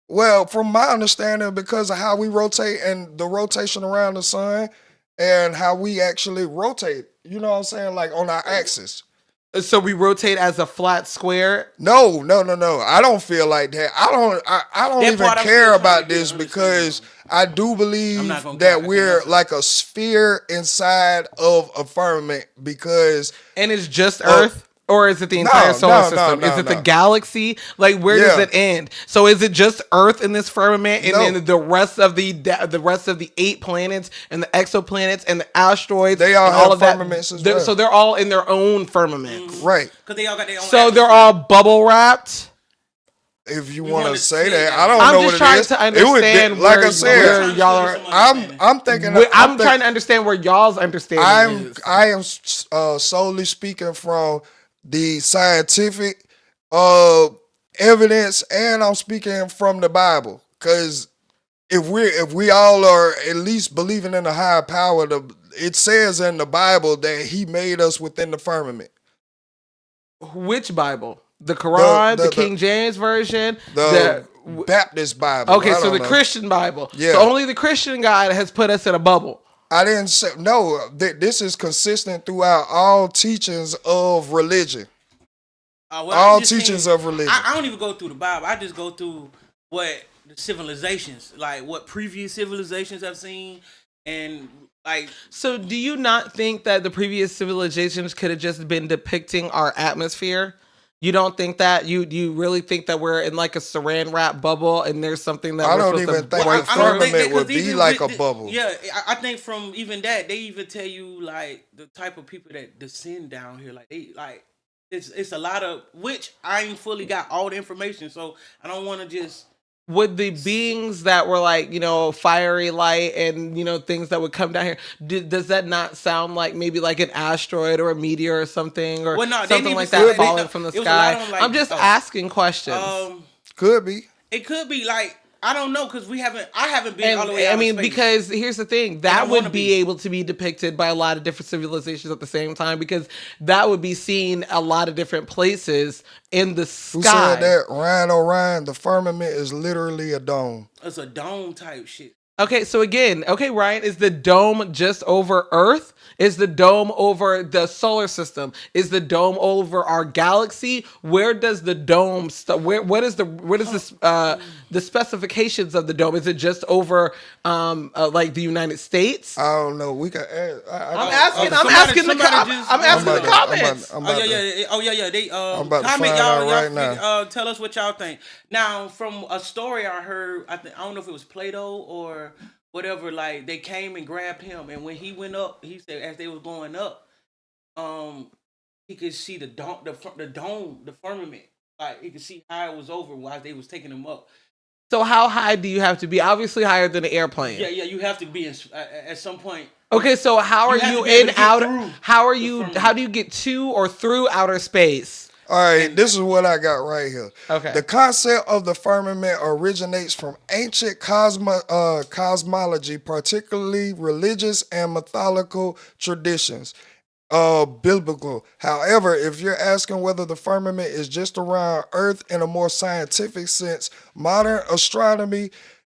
Well, from my understanding, because of how we rotate and the rotation around the sun and how we actually rotate, you know what I'm saying? Like on our axis. So we rotate as a flat square? No. I don't feel like that. I don't even care about this because I do believe that we're like a sphere inside of a firmament because... And it's just Earth? Or is it the entire solar system? Is it the galaxy? Like, where does it end? So is it just Earth in this firmament, and then the rest of the 8 planets and the exoplanets and the asteroids? They all have firmaments as well. So they're all in their own firmaments, right? Because they all got their own. So they're all bubble wrapped. If you want to say that, I don't know what it is. I'm just trying to understand where y'all are. I'm thinking. I'm trying to understand where y'all's understanding is. I am solely speaking from the scientific evidence, and I'm speaking from the Bible. Because if we all are at least believing in a higher power, it says in the Bible that He made us within the firmament. Which Bible? The Quran, the King James version, the Baptist Bible. Okay, so the Christian Bible. Yeah. So only the Christian God has put us in a bubble. I didn't say no. This is consistent throughout all teachings of religion. All teachings of religion. I don't even go through the Bible. I just go through what the civilizations, like what previous civilizations I've seen, and like. So, do you not think that the previous civilizations could have just been depicting our atmosphere? You don't think that? You really think that we're in like a saran wrap bubble and there's something that I we're don't supposed even to think break the through? firmament would be like a bubble. Yeah, I think from even that they even tell you like the type of people that descend down here. Like they like it's a lot of which I ain't fully got all the information, so I don't want to just. Would the beings that were like, fiery light and, things that would come down here, does that not sound like maybe like an asteroid or a meteor or something or Well, no, something like that falling from the sky? Them, like, I'm just asking questions. Could be. It could be like, I don't know, because I haven't been all the way out of space. Because here's the thing, that would be able to be depicted by a lot of different civilizations at the same time, because that would be seen a lot of different places in the sky. Who said that? Ryan O'Ryan, the firmament is literally a dome. It's a dome type shit. Okay, so again, Ryan, is the dome just over Earth? Is the dome over the solar system? Is the dome over our galaxy? Where does the dome what is the specifications of the dome? Is it just over like the United States? I don't know. We can ask. I'm asking the comments. Oh yeah. They I'm about to comment find y'all out right now. Tell us what y'all think. Now, from a story I heard, I don't know if it was Plato or whatever, like they came and grabbed him, and when he went up, he said as they was going up, he could see the dome, the firmament, like he could see how it was over while they was taking him up. So how high do you have to be? Obviously higher than an airplane. Yeah, you have to be at some point. Okay, so how are you in outer? How do you get to or through outer space? All right, this is what I got right here. Okay. The concept of the firmament originates from ancient cosmology, particularly religious and mythological traditions. Biblical. However, if you're asking whether the firmament is just around Earth in a more scientific sense, modern astronomy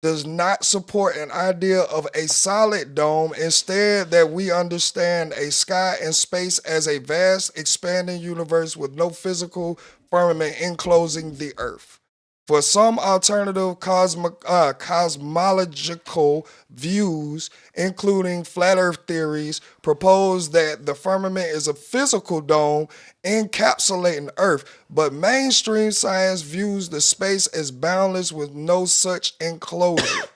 does not support an idea of a solid dome. Instead, that we understand a sky and space as a vast, expanding universe with no physical firmament enclosing the Earth. For some alternative cosmological views, including flat Earth theories, propose that the firmament is a physical dome encapsulating Earth, but mainstream science views the space as boundless with no such enclosure.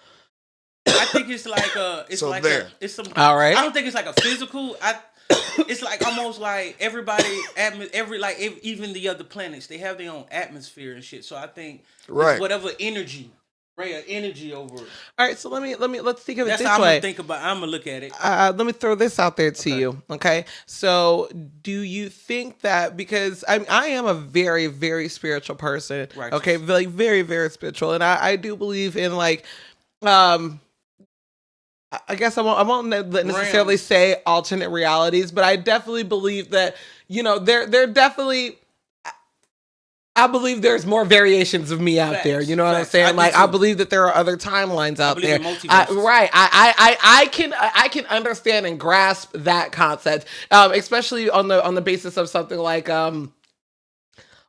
I think it's like all right. I don't think it's like a physical. It's like almost like even the other planets, they have their own atmosphere and shit. So I think whatever energy, ray of energy over it. All right, so let's think of it this way. I'm gonna look at it. Let me throw this out there to you. Okay, so do you think that, because I am a very, very spiritual person. Righteous. Okay, like very, very spiritual, and I do believe in like I guess I won't necessarily say alternate realities, but I definitely believe that, they're definitely, I believe there's more variations of me out there. You know what I'm saying? I believe that there are other timelines out there. I can understand and grasp that concept, especially on the basis of something like,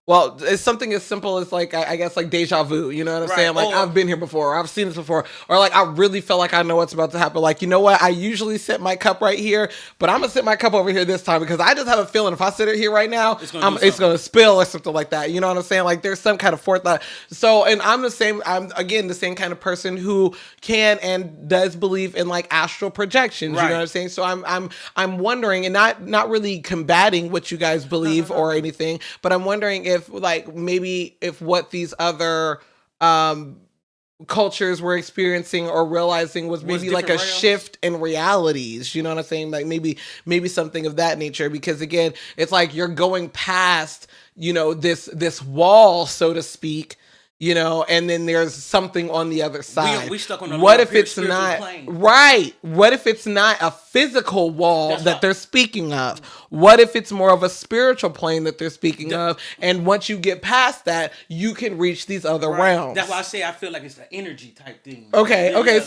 well, it's something as simple as like, I guess like deja vu, you know what I'm saying? Like I've been here before, or I've seen this before, or like I really feel like I know what's about to happen. Like, you know what? I usually set my cup right here, but I'm gonna set my cup over here this time because I just have a feeling if I sit it here right now, it's gonna spill or something like that. You know what I'm saying? Like there's some kind of forethought. So, and I'm the same kind of person who can and does believe in like astral projections. You know what I'm saying? So I'm wondering, and not really combating what you guys believe or anything, but I'm wondering if like maybe if what these other cultures were experiencing or realizing was maybe like a shift in realities, you know what I'm saying? Like maybe something of that nature, because again, it's like you're going past, this wall, so to speak, and then there's something on the other side. We stuck on what if it's not plane. Right? What if it's not a physical wall that they're speaking of? What if it's more of a spiritual plane that they're speaking of? And once you get past that, you can reach these other realms. That's why I say I feel like it's an energy type thing. Okay. I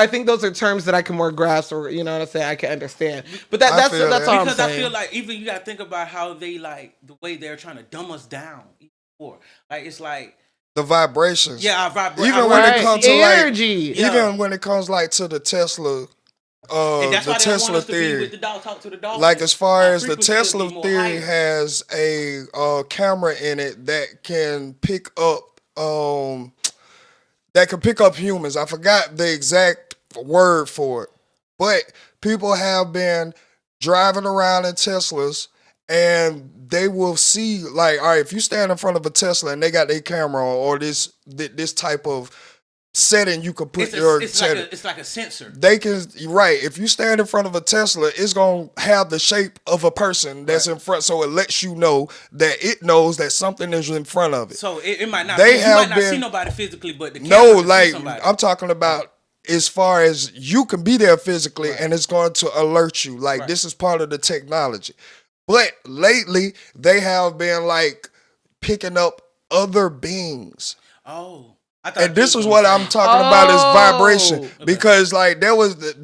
think those are terms that I can more grasp, or you know what I'm saying, I can understand. But that's all I'm saying. Because I feel like even you got to think about how they like the way they're trying to dumb us down. Like it's like the vibrations. Yeah, even when it comes to energy. Even when it comes like to the Tesla And that's the why they don't want Tesla us to be theory. with the dog, talk to the dog. Like as far Our as the frequency will Tesla be more theory higher. has a camera in it that can pick up humans. I forgot the exact word for it, but people have been driving around in Teslas and they will see like, all right, if you stand in front of a Tesla and they got their camera on, or this type of setting you can put setting. It's like a sensor. They can, right, if you stand in front of a Tesla, it's gonna have the shape of a person that's in front, so it lets you know that it knows that something is in front of it. So it might not. They You have might not see been- nobody physically, but the No, camera can see like somebody. I'm talking about as far as you can be there physically and it's going to alert you. Like this is part of the technology. But lately they have been like picking up other beings. Oh. And this is what I'm talking about is vibration. Because like they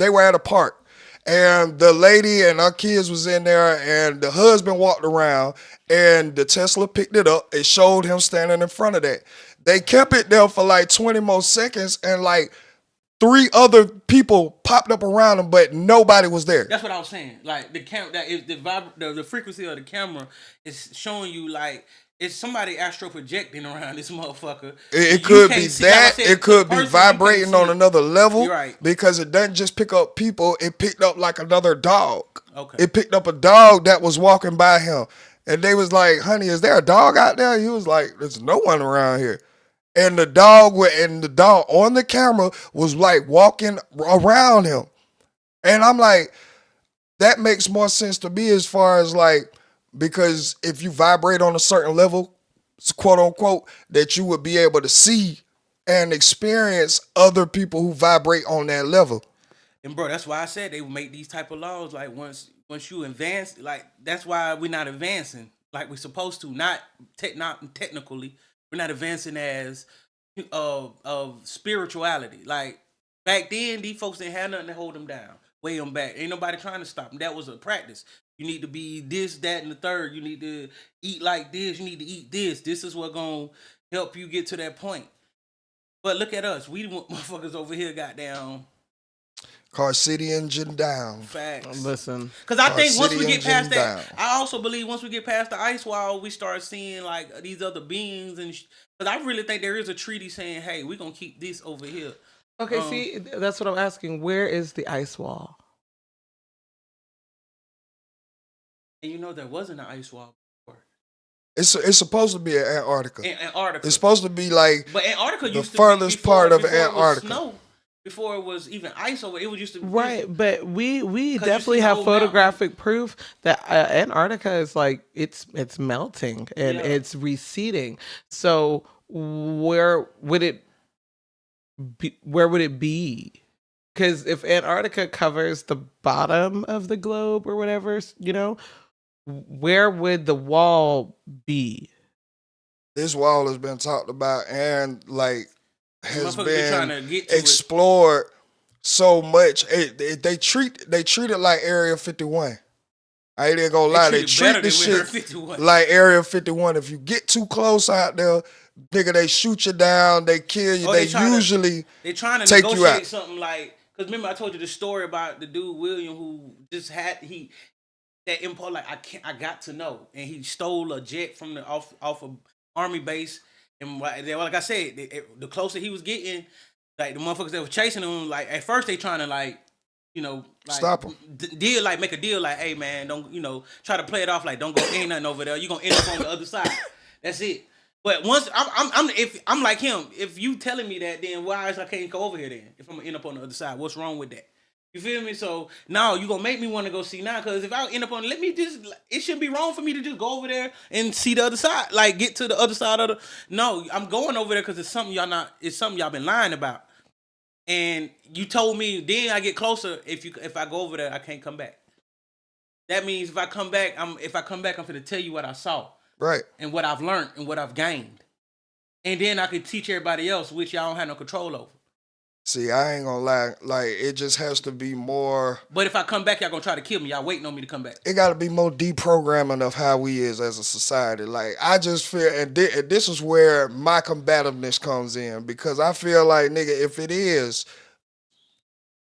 were at a park and the lady and her kids was in there and the husband walked around and the Tesla picked it up. It showed him standing in front of that. They kept it there for like 20 more seconds and like 3 other people popped up around him, but nobody was there. That's what I was saying. Like the that is the frequency of the camera is showing you like it's somebody astro projecting around this motherfucker. It could be that. It could be vibrating on another level. You're right. Because it doesn't just pick up people. It picked up like another dog. Okay. It picked up a dog that was walking by him. And they was like, honey, is there a dog out there? He was like, there's no one around here. And the dog on the camera was like walking around him. And I'm like, that makes more sense to me as far as like, because if you vibrate on a certain level, quote unquote, that you would be able to see and experience other people who vibrate on that level. And bro, that's why I said they would make these type of laws. Like once you advance, like that's why we're not advancing like we're supposed to. Not technically, we're not advancing as of spirituality. Like back then, these folks didn't have nothing to hold them down, weigh them back. Ain't nobody trying to stop them. That was a practice. You need to be this, that, and the third. You need to eat like this. You need to eat this. This is what gonna help you get to that point. But look at us. We motherfuckers over here got down. Car City engine down. Facts. Listen. Because I think once we get past that, down. I also believe once we get past the ice wall, we start seeing like these other beings. And because I really think there is a treaty saying, hey, we're going to keep this over here. Okay, see, that's what I'm asking. Where is the ice wall? And you know there wasn't an ice wall before. It's supposed to be in Antarctica. Antarctica. It's supposed to be like but Antarctica the used to furthest be before, part of before Antarctica. It was snow, before it was even ice over. It was used to Right, but we definitely see have the whole photographic proof that Antarctica is like it's melting and it's receding. So where would it be? Where would it be? Because if Antarctica covers the bottom of the globe or whatever, you know, where would the wall be? This wall has been talked about and like has trying to been get to explored so much. They treat it like Area 51. I ain't even gonna lie. They treat this shit like Area 51. If you get too close out there, nigga, they shoot you down, they kill you. They usually trying to take you out. negotiate something like, because remember I told you the story about the dude William who just had that impulse like I got to know, and he stole a jet from the off of Army base, and like I said, the closer he was getting, like the motherfuckers that was chasing him, like at first they trying to like, you know, like stop him. Deal like make a deal like, hey man, don't, you know, try to play it off like don't go ain't nothing over there. You gonna end up on the other side. That's it. But once I'm like him, if you telling me that, then why I can't go over here then? If I'm gonna end up on the other side, what's wrong with that? You feel me? So now you gonna make me want to go see now, because if I end up on, it shouldn't be wrong for me to just go over there and see the other side, like get to the other side of the. No, I'm going over there because it's something y'all been lying about, and you told me. Then I get closer. If I go over there, I can't come back. That means if I come back, I'm gonna tell you what I saw, right, and what I've learned and what I've gained, and then I can teach everybody else, which y'all don't have no control over. See, I ain't gonna lie. Like, it just has to be more. But if I come back, y'all gonna try to kill me. Y'all waiting on me to come back. It gotta be more deprogramming of how we is as a society. Like, I just feel, and this is where my combativeness comes in, because I feel like, nigga, if it is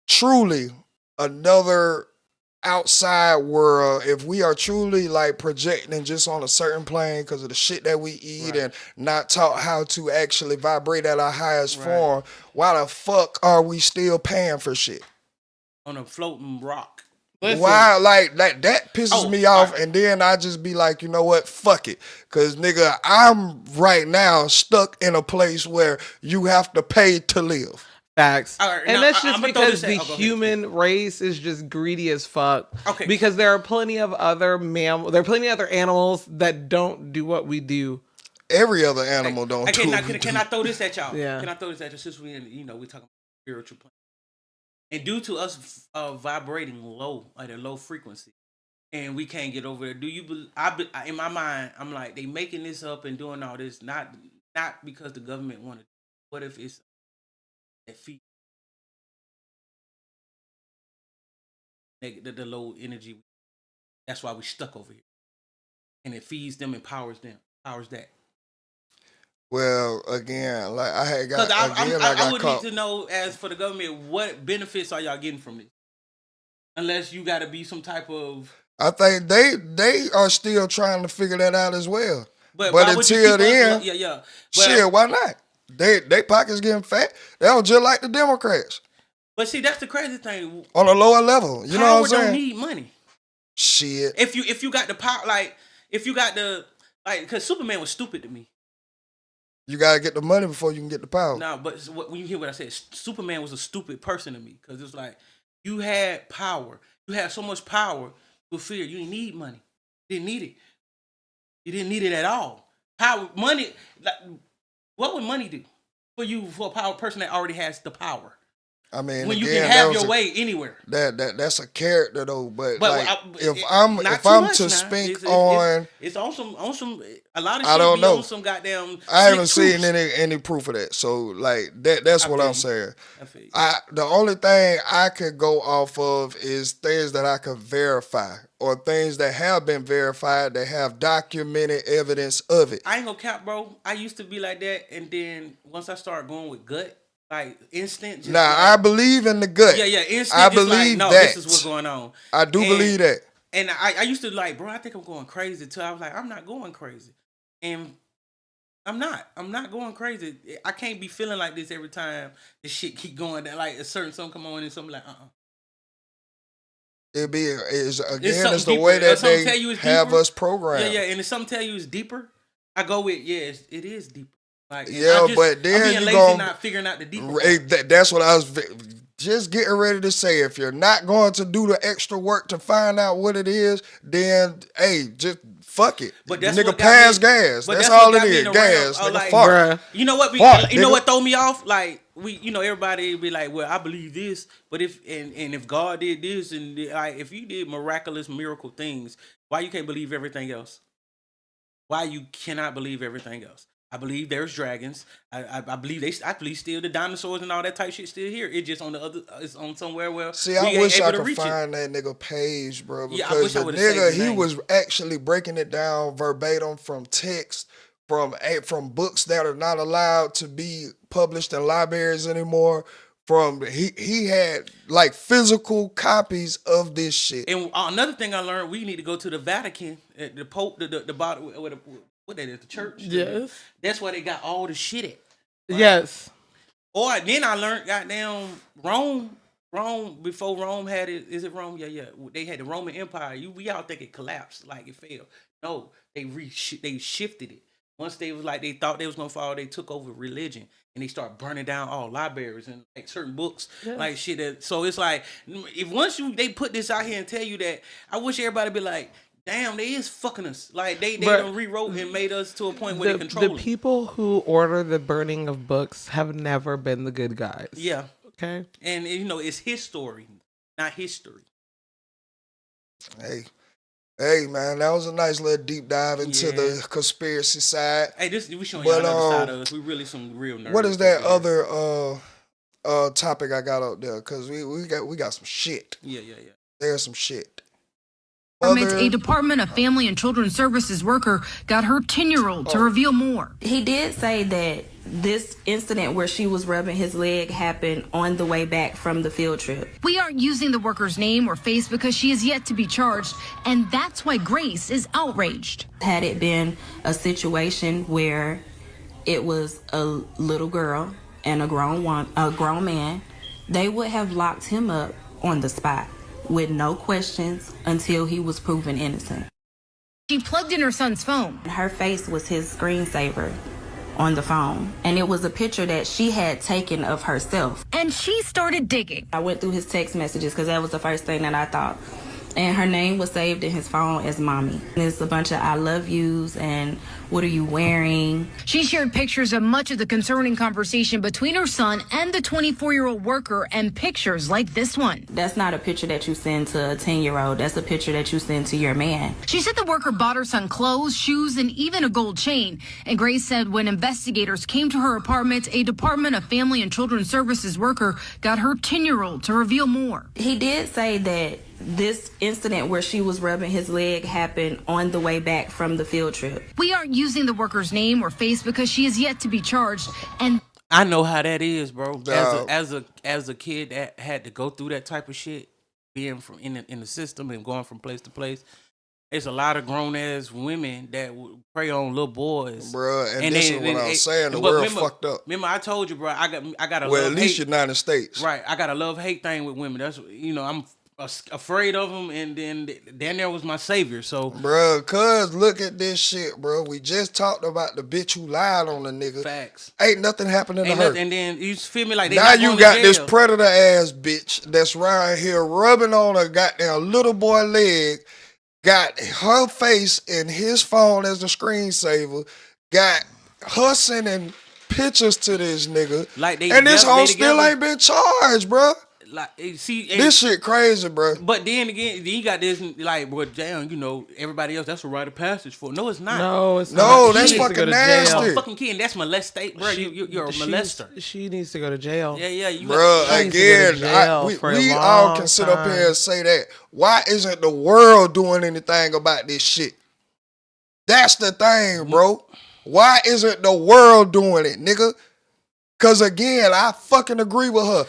truly another outside world, if we are truly like projecting just on a certain plane because of the shit that we eat and not taught how to actually vibrate at our highest form, why the fuck are we still paying for shit? On a floating rock. Listen. Why, like that pisses me off, and then I just be like, you know what, fuck it, cause nigga, I'm right now stuck in a place where you have to pay to live. Facts. Right, and now, that's just because the go ahead, human race is just greedy as fuck. Okay. Because there are plenty of other animals that don't do what we do. Every other animal don't do. Can I throw this at y'all? Yeah. Can I throw this at you? Since we talking about spiritual plane, and due to us vibrating low at a low frequency, and we can't get over there. Do you believe? In my mind, I'm like, they making this up and doing all this not because the government wanted. What if it's that feed the low energy? That's why we stuck over here, and it feeds them and powers that. Well, again, like I had got, because I would caught. need to know, as for the government, what benefits are y'all getting from this? Unless you got to be some type of. I think they are still trying to figure that out as well. But until then, shit, why not? They pockets getting fat. They don't just like the Democrats. But see, that's the crazy thing. On a lower level, you know what I'm saying? Don't need money. Shit. If you got the power, because Superman was stupid to me. You gotta get the money before you can get the power. No, but when you hear what I said, Superman was a stupid person to me, because it's like, you had power. You had so much power with fear. You didn't need money. You didn't need it. You didn't need it at all. Power, money. Like, what would money do for a power person that already has the power? I mean, when again, you can have your way anywhere. That's a character though. But like, if it's on some a lot of shit. I don't know. On some goddamn. I haven't seen any proof of that. So like that's what I'm saying. The only thing I could go off of is things that I could verify, or things that have been verified, that have documented evidence of it. I ain't gonna cap, bro. I used to be like that, and then once I started going with gut. Like instant. I believe in the gut. Yeah, instant. I believe that. This is what's going on. I do believe that. And I used to like, bro, I think I'm going crazy too. I was like, I'm not going crazy, and I'm not going crazy. I can't be feeling like this every time the shit keep going. That like a certain something come on and something like, It's the way that they have us programmed. Yeah, and if something tell you it's deeper, I go with it is deeper. Like, but then I'm being lazy, not figuring out the deeper. That's what I was just getting ready to say. If you're not going to do the extra work to find out what it is, then hey, just fuck it. But that's nigga, pass gas. That's all it is. Gas. Nigga, like, fuck. You know what? What throw me off? Like everybody be like, well, I believe this, but if God did this, and like if you did miraculous miracle things, why you can't believe everything else? Why you cannot believe everything else? I believe there's dragons. I believe still the dinosaurs and all that type shit still here. It's just on the other. It's on somewhere where. See, I wish I could find that nigga page, bro. Because the nigga, he was actually breaking it down verbatim from text, from books that are not allowed to be published in libraries anymore. He had like physical copies of this shit. And another thing I learned, we need to go to the Vatican, the Pope, the bottom. What that is, the church? Yes. That's where they got all the shit at. Right? Yes. Or then I learned, goddamn, Rome, before Rome had it, is it Rome? Yeah. They had the Roman Empire. We all think it collapsed, like it failed. No, they shifted it. Once they thought they was gonna fall, they took over religion and they start burning down all libraries and like certain books, like shit. So it's like, if once they put this out here and tell you that, I wish everybody be like, damn, they is fucking us. Like they done rewrote and made us to a point where they control the people who order the burning of books have never been the good guys. Yeah. Okay. And it's his story, not history. Hey man, that was a nice little deep dive into the conspiracy side. Hey, we showing y'all another side of us. We really some real nerds. What is that other topic I got up there? Cause we got some shit. Yeah. There's some shit. Mother. A Department of Family and Children's Services worker got her 10-year-old to reveal more. He did say that this incident where she was rubbing his leg happened on the way back from the field trip. We aren't using the worker's name or face because she is yet to be charged, and that's why Grace is outraged. Had it been a situation where it was a little girl and a grown man, they would have locked him up on the spot with no questions until he was proven innocent. She plugged in her son's phone. Her face was his screensaver on the phone, and it was a picture that she had taken of herself. And she started digging. I went through his text messages because that was the first thing that I thought. And her name was saved in his phone as Mommy. There's a bunch of I love yous and what are you wearing? She shared pictures of much of the concerning conversation between her son and the 24-year-old worker and pictures like this one. That's not a picture that you send to a 10-year-old. That's a picture that you send to your man. She said the worker bought her son clothes, shoes, and even a gold chain. And Grace said when investigators came to her apartment, a Department of Family and Children's Services worker got her 10-year-old to reveal more. He did say that this incident where she was rubbing his leg happened on the way back from the field trip. We aren't using the worker's name or face because she is yet to be charged. And I know how that is, bro. Dog. As a kid that had to go through that type of shit, being from in the system and going from place to place. It's a lot of grown ass women that would prey on little boys, Bruh, and this is what I'm saying. The but world fucked up. Remember, I told you, bro. I got a Well, love at least hate, United States. right? I got a love hate thing with women. That's I'm afraid of them, and then Danielle was my savior. So, Bruh, cuz look at this shit, bro. We just talked about the bitch who lied on the nigga. facts. Ain't nothing happening to And, her. and then you feel me like they Now not you going got to this jail. predator ass bitch that's right here rubbing on a goddamn little boy leg, got her face in his phone as the screensaver, got her sending pictures to this nigga, Like they and this together- hoe they still together. ain't been charged, bro. Like, see, and, This shit crazy, bro. But then again, you got this like, well, damn, everybody else. That's a rite of passage for. No, it's not. No, it's No, not. that's She needs to fucking go to nasty. jail. Oh, fucking kid, that's molestation, bro. You're a molester. She needs to go to jail. Yeah, you. Bruh, She needs to go to again, jail for a we all long can sit up time. here and say that. Why isn't the world doing anything about this shit? That's the thing, bro. Why isn't the world doing it, nigga? Cause again, I fucking agree with her.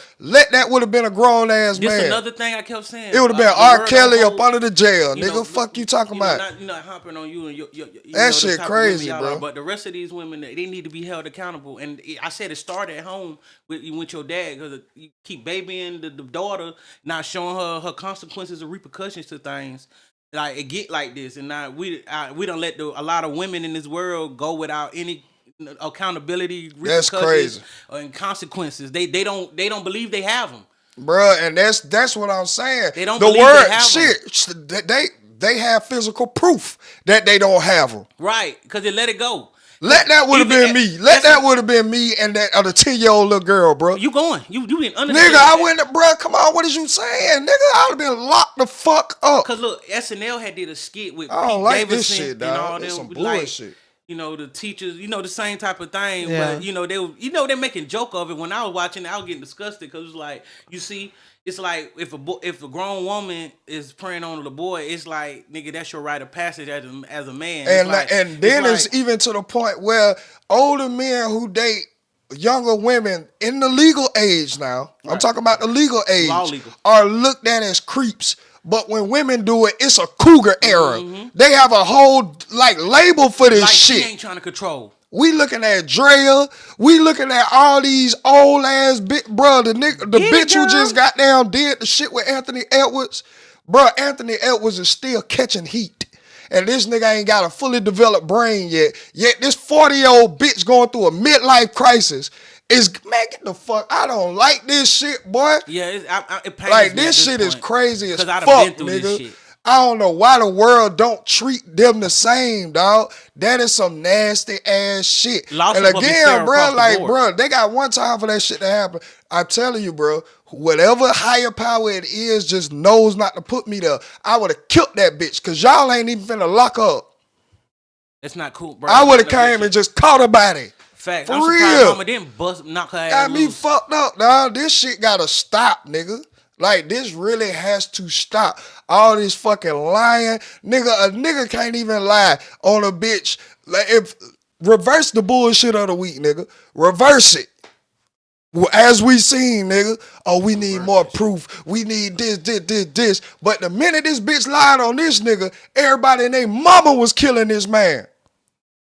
That would have been a grown ass This man. another thing I kept saying. It would have been the R. word Kelly don't up hold- under the jail, you nigga. know, Fuck you talking about? Not hopping on you and your That the shit type of women crazy, y'all bro. are, but the rest of these women, they need to be held accountable. And I said it started at home with your dad because you keep babying the daughter, not showing her consequences or repercussions to things. Like it get like this, and now we don't let a lot of women in this world go without any accountability, That's repercussions, crazy. and consequences. They don't believe they have them. Bruh, and that's what I'm saying. They don't the believe word they have 'em. shit. They have physical proof that they don't have them. Right, because they let it go. Let that would have Even- been me. Let that would have been me and that other 10-year-old little girl, bro. You going? You been under? Nigga, I went to, bro. Come on, what is you saying, nigga? I'd have been locked the fuck up. Cause look, SNL had did a skit with I don't Pete like Davidson this shit, and all dog. them. It's some like, bullshit. the teachers, the same type of thing. Yeah. But they're making joke of it. When I was watching it, I was getting disgusted because it's like, you see, it's like if a grown woman is preying on the boy, it's like, nigga, that's your rite of passage as a man. And then it's even to the point where older men who date younger women in the legal age now, I'm Right. talking about the legal age, Law legal. are looked at as creeps. But when women do it, it's a cougar era. They have a whole label for this like shit. she ain't trying to control. We looking at Drea. We looking at all these old ass bro. The bitch who just got down did the shit with Anthony Edwards. Bro, Anthony Edwards is still catching heat. And this nigga ain't got a fully developed brain yet. Yet this 40-year-old bitch going through a midlife crisis is, man, get the fuck. I don't like this shit, boy. Yeah, it pains Like me at this shit is point. crazy as 'Cause I'd fuck, have been through nigga. this shit. I don't know why the world don't treat them the same, dog. That is some nasty ass shit. Lots And of public again, fair bro, across the like, board. bro, they got one time for that shit to happen. I'm telling you, bro, whatever higher power it is just knows not to put me there. I would have killed that bitch because y'all ain't even finna lock up. It's not cool, bro. I would have came and just caught her body. Fact. For I'm surprised real. Mama didn't knock her ass Got me loose. fucked up, dog. This shit gotta stop, nigga. Like, this really has to stop. All this fucking lying. Nigga, a nigga can't even lie on a bitch. Like, reverse the bullshit of the week, nigga. Reverse it. Well, as we seen, nigga, oh, we need more proof. We need this. But the minute this bitch lied on this nigga, everybody and their mama was killing this man.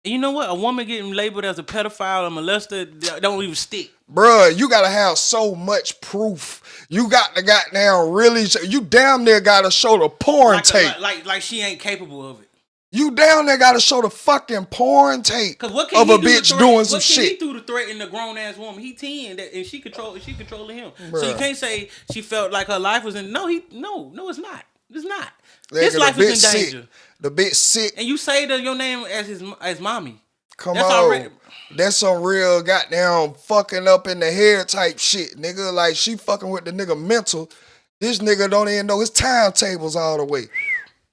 You know what? A woman getting labeled as a pedophile or molester don't even stick. Bruh, you gotta have so much proof. You got to goddamn really, you damn near gotta show the porn tape. Like she ain't capable of it. You down there gotta show the fucking porn tape of a bitch doing some shit. He do to threaten a grown ass woman? He 10 and she controlling him. Bruh. So you can't say she felt like her life was in. No, it's not. It's not. Nigga, His life is in danger. Sick. The bitch sick. And you say your name as mommy. Come on. That's some real goddamn fucking up in the head type shit, nigga. Like, she fucking with the nigga mental. This nigga don't even know his timetables all the way.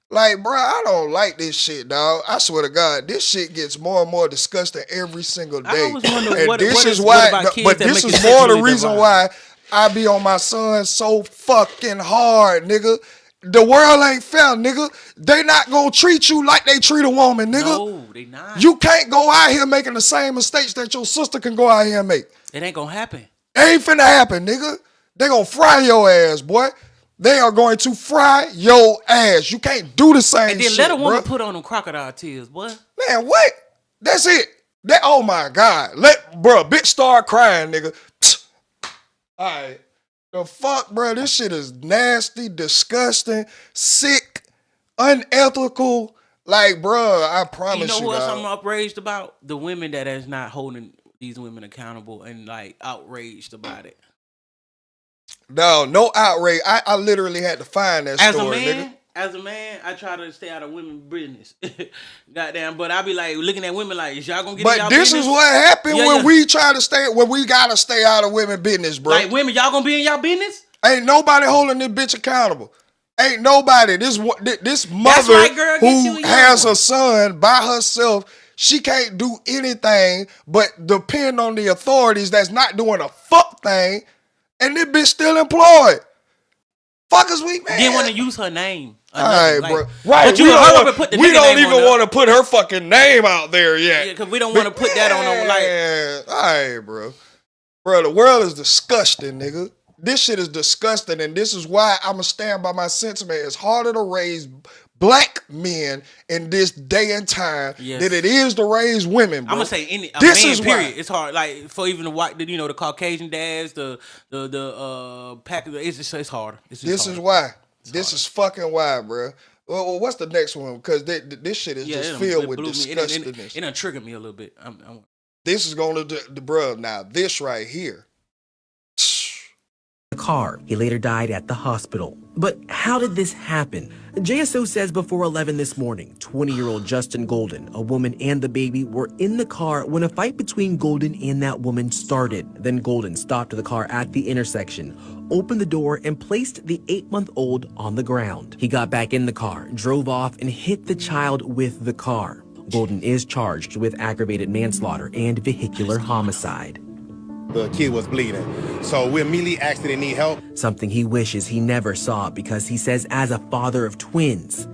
Like, bro, I don't like this shit, dog. I swear to God, this shit gets more and more disgusting every single day. I always wonder and what this is why, about kids but that this make is it more the sexually reason divine. why I be on my son so fucking hard, nigga. The world ain't fair, nigga. They not gonna treat you like they treat a woman, nigga. No, they not. You can't go out here making the same mistakes that your sister can go out here and make. It ain't gonna happen. Ain't finna happen, nigga. They gonna fry your ass, boy. They are going to fry your ass. You can't do the same And then shit, let a woman bruh. put on them crocodile tears, boy. Man, what? That's it. Oh my God. Bitch start crying, nigga. All right. The fuck, bro? This shit is nasty, disgusting, sick, unethical. Like, bro, I promise you. You know who else dog. I'm outraged about? The women that is not holding these women accountable and like outraged about it. No outrage. I literally had to find that story, nigga. As a man, I try to stay out of women's business. Goddamn, but I be like looking at women like, is y'all gonna get in y'all business? But this is what happened when we gotta stay out of women's business, bro. Like, women, y'all gonna be in y'all business? Ain't nobody holding this bitch accountable. Ain't nobody. This mother right, girl. who has a son by herself, she can't do anything but depend on the authorities that's not doing a fuck thing, and this bitch still employed. Fuckers we man. Didn't want to use her name. All right, like, bro. Right. But you we don't even want to put her fucking name out there yet. Yeah, because we don't want to put that on. Like, all right, bro. Bro, the world is disgusting, nigga. This shit is disgusting, and this is why I'm going to stand by my sentiment. It's harder to raise black men in this day and time than it is to raise women, bro. I'm going to say a man, period. Why. It's hard. Like, for even the white, the Caucasian dads, the pack, it's harder. This is why. This is fucking why, bro. Well, what's the next one? Because this shit is just filled with disgustingness. It done triggered me a little bit. This is going to the bro. Now, this right here. Car. He later died at the hospital. But how did this happen? JSO says before 11 this morning, 20-year-old Justin Golden, a woman and the baby, were in the car when a fight between Golden and that woman started. Then Golden stopped the car at the intersection, opened the door, and placed the 8-month-old on the ground. He got back in the car, drove off, and hit the child with the car. Golden is charged with aggravated manslaughter and vehicular homicide. The kid was bleeding, so we immediately asked if they need help. Something he wishes he never saw, because he says as a father of twins,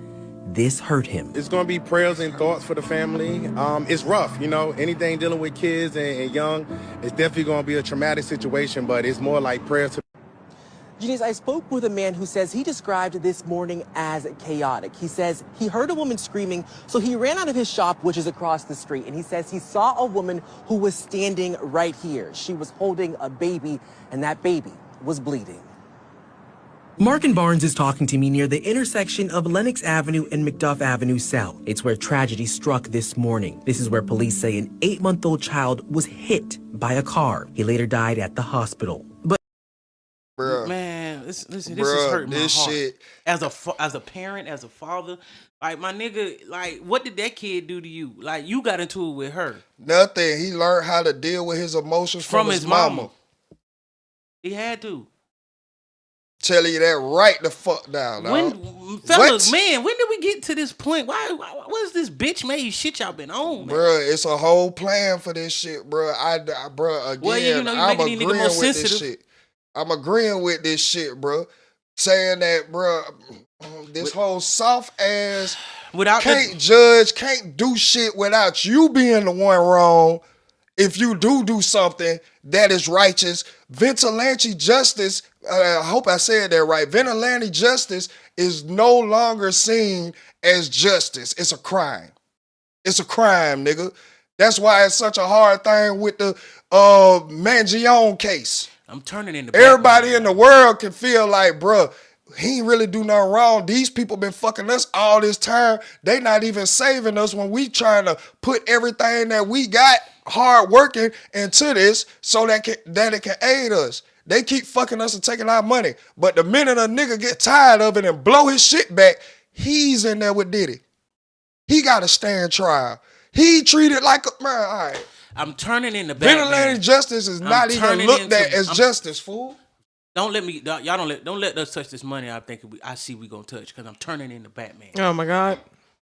this hurt him. It's gonna be prayers and thoughts for the family. It's rough, anything dealing with kids and young, it's definitely gonna be a traumatic situation, but it's more like prayers to. Genius, I spoke with a man who says he described this morning as chaotic. He says he heard a woman screaming, so he ran out of his shop, which is across the street, and he says he saw a woman who was standing right here. She was holding a baby, and that baby was bleeding. Markin Barnes is talking to me near the intersection of Lenox Avenue and McDuff Avenue South. It's where tragedy struck this morning. This is where police say an 8-month-old child was hit by a car. He later died at the hospital. But Bruh. Man, listen, this is hurting my heart. Shit. As a parent, as a father, like, my nigga, like, what did that kid do to you? Like, you got into it with her. Nothing. He learned how to deal with his emotions from his mama. He had to. Telling you that right the fuck down. Fellas, man, when did we get to this point? Why what's this bitch made shit y'all been on, man? Bruh, it's a whole plan for this shit, bruh. Again, well, I'm agreeing with this shit. I'm agreeing with this shit, bro. saying that, bro, this whole soft ass Without can't judge, can't do shit without you being the one wrong. If you do something that is righteous, vigilante justice, I hope I said that right. Vigilante justice is no longer seen as justice. It's a crime. It's a crime, nigga. That's why it's such a hard thing with the Mangione case. I'm turning into everybody in the world can feel like, bruh, he ain't really do nothing wrong. These people been fucking us all this time. They not even saving us when we trying to put everything that we got hard working into this so that it can aid us. They keep fucking us and taking our money. But the minute a nigga get tired of it and blow his shit back, he's in there with Diddy. He got to stand trial. He treated like a man. All right. I'm turning into Batman. Vigilante justice is not even looked at as justice, fool. Don't let us touch this money. I see we gonna touch because I'm turning into Batman. Oh my God.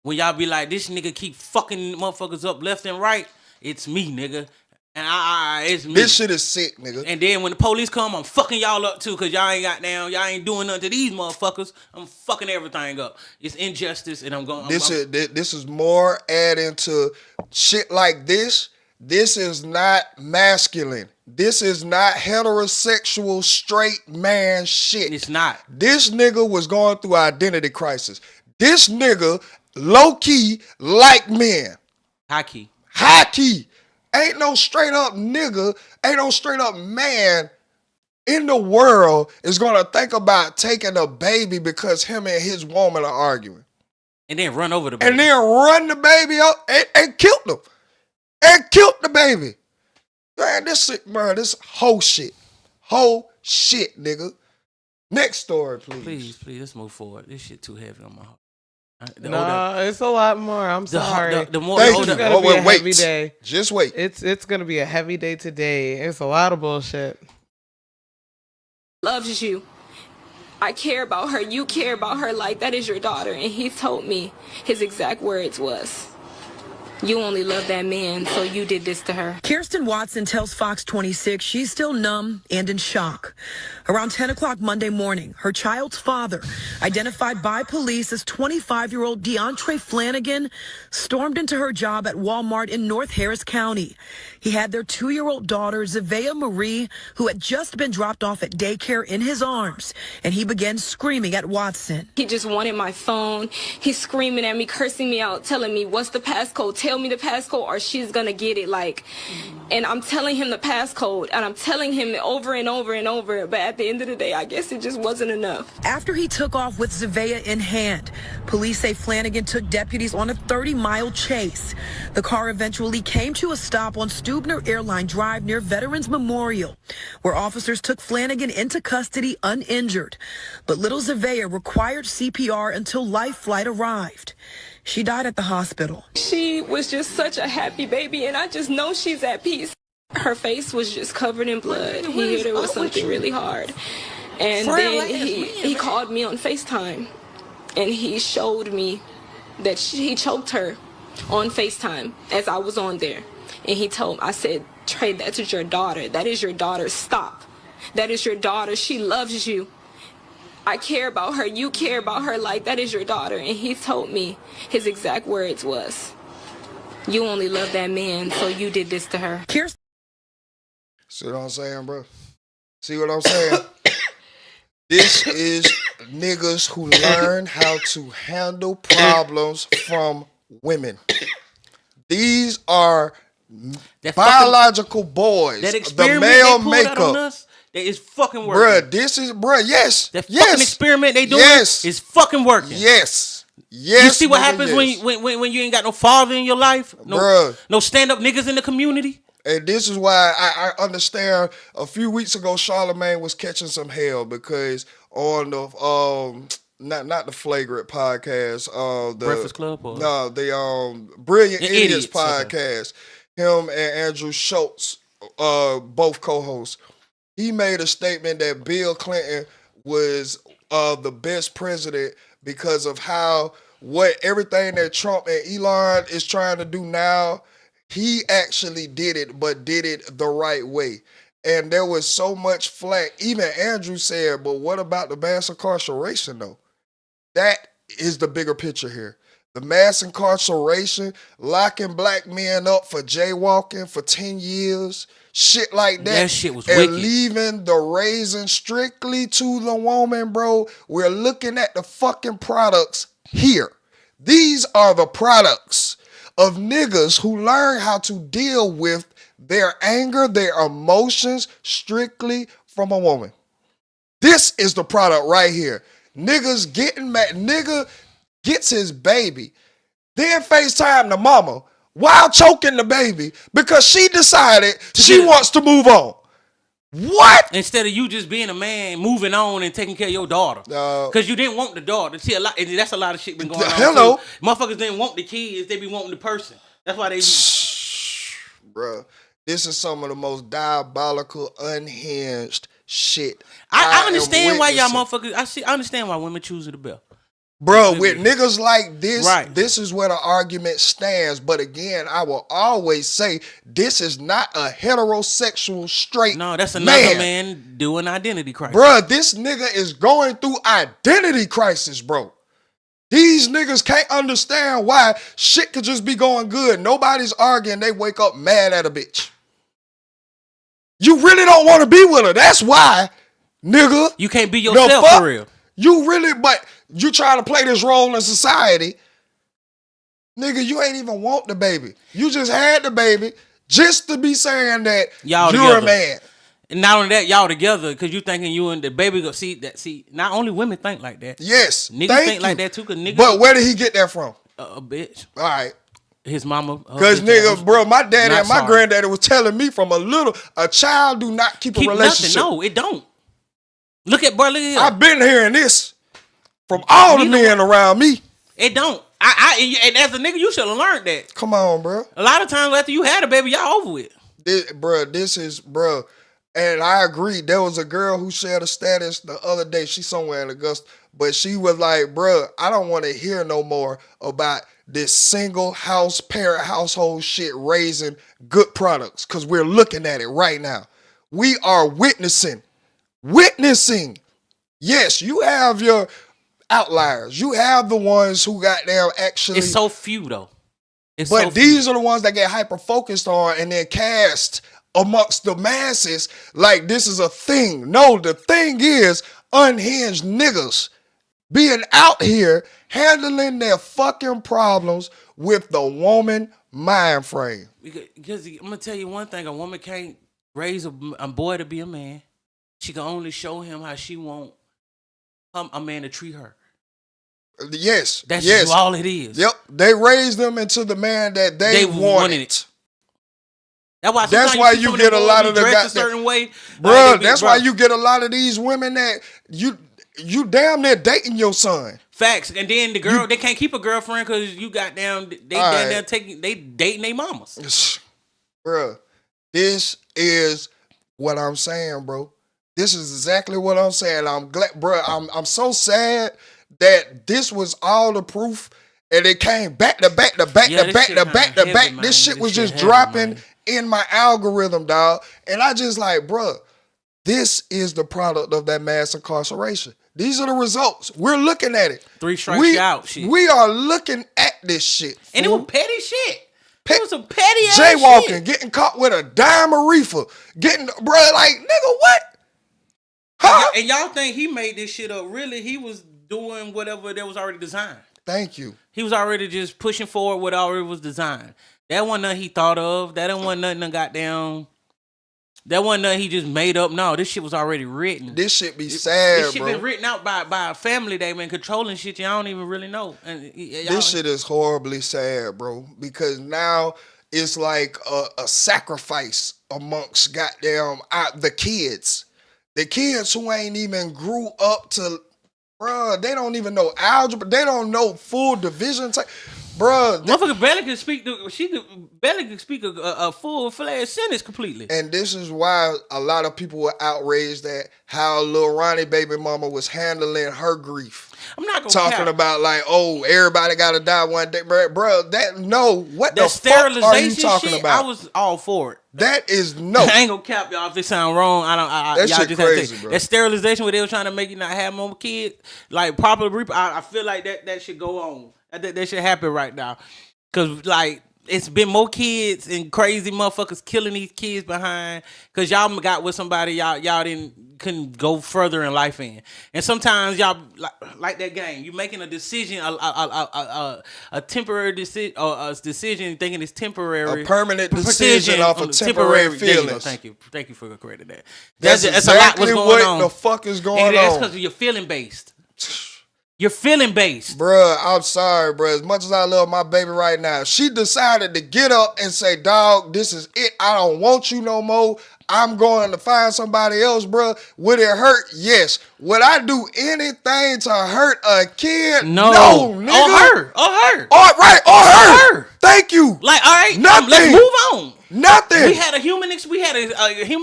When y'all be like, this nigga keep fucking motherfuckers up left and right, it's me, nigga. And it's me. This shit is sick, nigga. And then when the police come, I'm fucking y'all up too, cause y'all ain't doing nothing to these motherfuckers. I'm fucking everything up. It's injustice, and I'm going. This is more adding to shit like this. This is not masculine. This is not heterosexual straight man shit. It's not. This nigga was going through identity crisis. This nigga low key like men. High key. High key. Ain't no straight up nigga, ain't no straight up man in the world is gonna think about taking a baby because him and his woman are arguing. And then run over the baby. And then run the baby up and killed him. And killed the baby. Man, this whole shit. Whole shit, nigga. Next story, please. Please, let's move forward. This shit too heavy on my heart. It's a lot more. I'm sorry. The more it's gonna be a heavy day. Just wait. It's gonna be a heavy day today. It's a lot of bullshit. Loves you. I care about her. You care about her like that is your daughter. And he told me his exact words was, you only love that man, so you did this to her. Kirsten Watson tells Fox 26 she's still numb and in shock. Around 10 o'clock Monday morning, her child's father, identified by police as 25-year-old DeAndre Flanagan, stormed into her job at Walmart in North Harris County. He had their 2-year-old daughter, Zavea Marie, who had just been dropped off at daycare, in his arms, and he began screaming at Watson. He just wanted my phone. He's screaming at me, cursing me out, telling me, what's the passcode? Tell me the passcode or she's gonna get it. And I'm telling him the passcode, and I'm telling him over and over and over, but at the end of the day, I guess it just wasn't enough. After he took off with Zavea in hand, police say Flanagan took deputies on a 30-mile chase. The car eventually came to a stop on Stubner Airline Drive near Veterans Memorial, where officers took Flanagan into custody uninjured. But little Zavea required CPR until Life Flight arrived. She died at the hospital. She was just such a happy baby, and I just know she's at peace. Her face was just covered in blood. He hit her with something really hard. And then he called me on FaceTime, and he showed me that he choked her on FaceTime as I was on there. And I said, Trey, that is your daughter. That is your daughter. Stop. That is your daughter. She loves you. I care about her. You care about her like that is your daughter. And he told me his exact words was, you only love that man, so you did this to her. See what I'm saying, bro? See what I'm saying? This is niggas who learn how to handle problems from women. These are biological boys. That experiment the male they pulled makeup. Out on us, that is fucking working. Yes. That fucking experiment they doing is fucking working. Yes. You see what happens when you ain't got no father in your life? No stand-up niggas in the community? And this is why I understand a few weeks ago Charlamagne was catching some hell because on the not the Flagrant podcast, the Breakfast Club, or the Brilliant Idiots podcast. Okay. Him and Andrew Schultz, both co-hosts. He made a statement that Bill Clinton was the best president because of everything that Trump and Elon is trying to do now. He actually did it, but did it the right way. And there was so much flack. Even Andrew said, but what about the mass incarceration though? That is the bigger picture here. The mass incarceration, locking black men up for jaywalking for 10 years, shit like that. That shit was and wicked. Leaving the raising strictly to the woman, bro. We're looking at the fucking products here. These are the products of niggas who learn how to deal with their anger, their emotions strictly from a woman. This is the product right here. Niggas getting mad. Nigga gets his baby, then FaceTime the mama while choking the baby because she decided she wants to move on. What? Instead of you just being a man, moving on and taking care of your daughter. Because you didn't want the daughter. See, that's a lot of shit been going on. Hello. Too. Motherfuckers didn't want the kids. They be wanting the person. That's why they be... Bruh, this is some of the most diabolical, unhinged shit. I understand why y'all motherfuckers... I understand why women choose the belt. Bro, with niggas like this, this is where the argument stands. But again, I will always say this is not a heterosexual straight No, that's another man doing identity crisis. Bro, this nigga is going through identity crisis, bro. These niggas can't understand why shit could just be going good. Nobody's arguing. They wake up mad at a bitch. You really don't want to be with her. That's why, nigga. You can't be yourself for real. You really, but you trying to play this role in society. Nigga, you ain't even want the baby. You just had the baby just to be saying that you're a man. And not only that, y'all together because you thinking you and the baby go see that. See, not only women think like that. Yes, niggas think like that too. Cause niggas. But where did he get that from? A bitch. All right. His mama. Because nigga, bro, my daddy and my granddaddy was telling me from a child do not keep a relationship. Nothing. No, it don't. Look at bro. Look at I've been hearing this from all the men around me. It don't. And as a nigga, you should have learned that. Come on, bro. A lot of times after you had a baby, y'all over with. This is, bro. And I agree. There was a girl who shared a status the other day. She's somewhere in Augusta. But she was like, bro, I don't want to hear no more about this single house, parent household shit raising good products. Because we're looking at it right now. We are witnessing. Yes, you have your outliers. You have the ones who got them actually. It's so few though. But these are the ones that get hyper focused on and then cast amongst the masses like this is a thing. No, the thing is unhinged niggas being out here handling their fucking problems with the woman mind frame. Because I'm gonna tell you one thing: a woman can't raise a boy to be a man. She can only show him how she want a man to treat her. Yes, that's just all it is. Yep, they raised them into the man that they wanted it. That's why you get a lot of the guys a certain way, bro. That's why you get a lot of these women that you damn near dating your son. Facts, and then the girl they can't keep a girlfriend because you got down. They dating their mamas. Bro, this is what I'm saying, bro. This is exactly what I'm saying. I'm glad, bro. I'm so sad that this was all the proof, and it came back to back. This shit was just dropping in my algorithm, dog. And I just like, bro, this is the product of that mass incarceration. These are the results. We're looking at it. 3 strikes out shit. We are looking at this shit. And it was petty shit. It was some petty ass jaywalking, shit. Getting caught with a dime a reefer. Bro, like, nigga, what? Huh? And y'all think he made this shit up. Really, he was doing whatever that was already designed. Thank you. He was already just pushing forward what already was designed. That wasn't nothing he thought of. That wasn't nothing goddamn. That wasn't nothing he just made up. No, this shit was already written. This shit be sad, this shit bro. Been written out by a family that been controlling shit y'all don't even really know. And this shit is horribly sad, bro. Because now it's like a sacrifice amongst goddamn the kids. The kids who ain't even grew up to, bruh, they don't even know algebra. They don't know full division type. Bruh. Motherfucker barely can speak, barely can speak a full-fledged sentence completely. And this is why a lot of people were outraged at how Lil Ronnie baby mama was handling her grief. I'm not gonna talking cap. about like, oh, everybody gotta die one day, bro. That no, what That the fuck are you talking shit, about? I was all for it. That is no. I ain't gonna cap y'all if it sound wrong. That y'all shit just crazy, have to, bro. that sterilization where they were trying to make you not have more kids, like proper. I feel like that should go on. That should happen right now, cause like it's been more kids and crazy motherfuckers killing these kids behind. Cause y'all got with somebody y'all couldn't go further in life in, and sometimes y'all like that game. You making a decision, a temporary decision, or a decision thinking it's temporary, A permanent decision off of temporary feelings. Thank you for correcting that. That's exactly what the fuck is going on. That's because you're feeling based. You're feeling based. Bruh, I'm sorry, bruh. As much as I love my baby right now, she decided to get up and say, dog, this is it. I don't want you no more. I'm going to find somebody else, bruh. Would it hurt? Yes. Would I do anything to hurt a kid? No, nigga. Or her. Or her. Thank you. Like, all right, nothing. Let's move on. Nothing. We had a human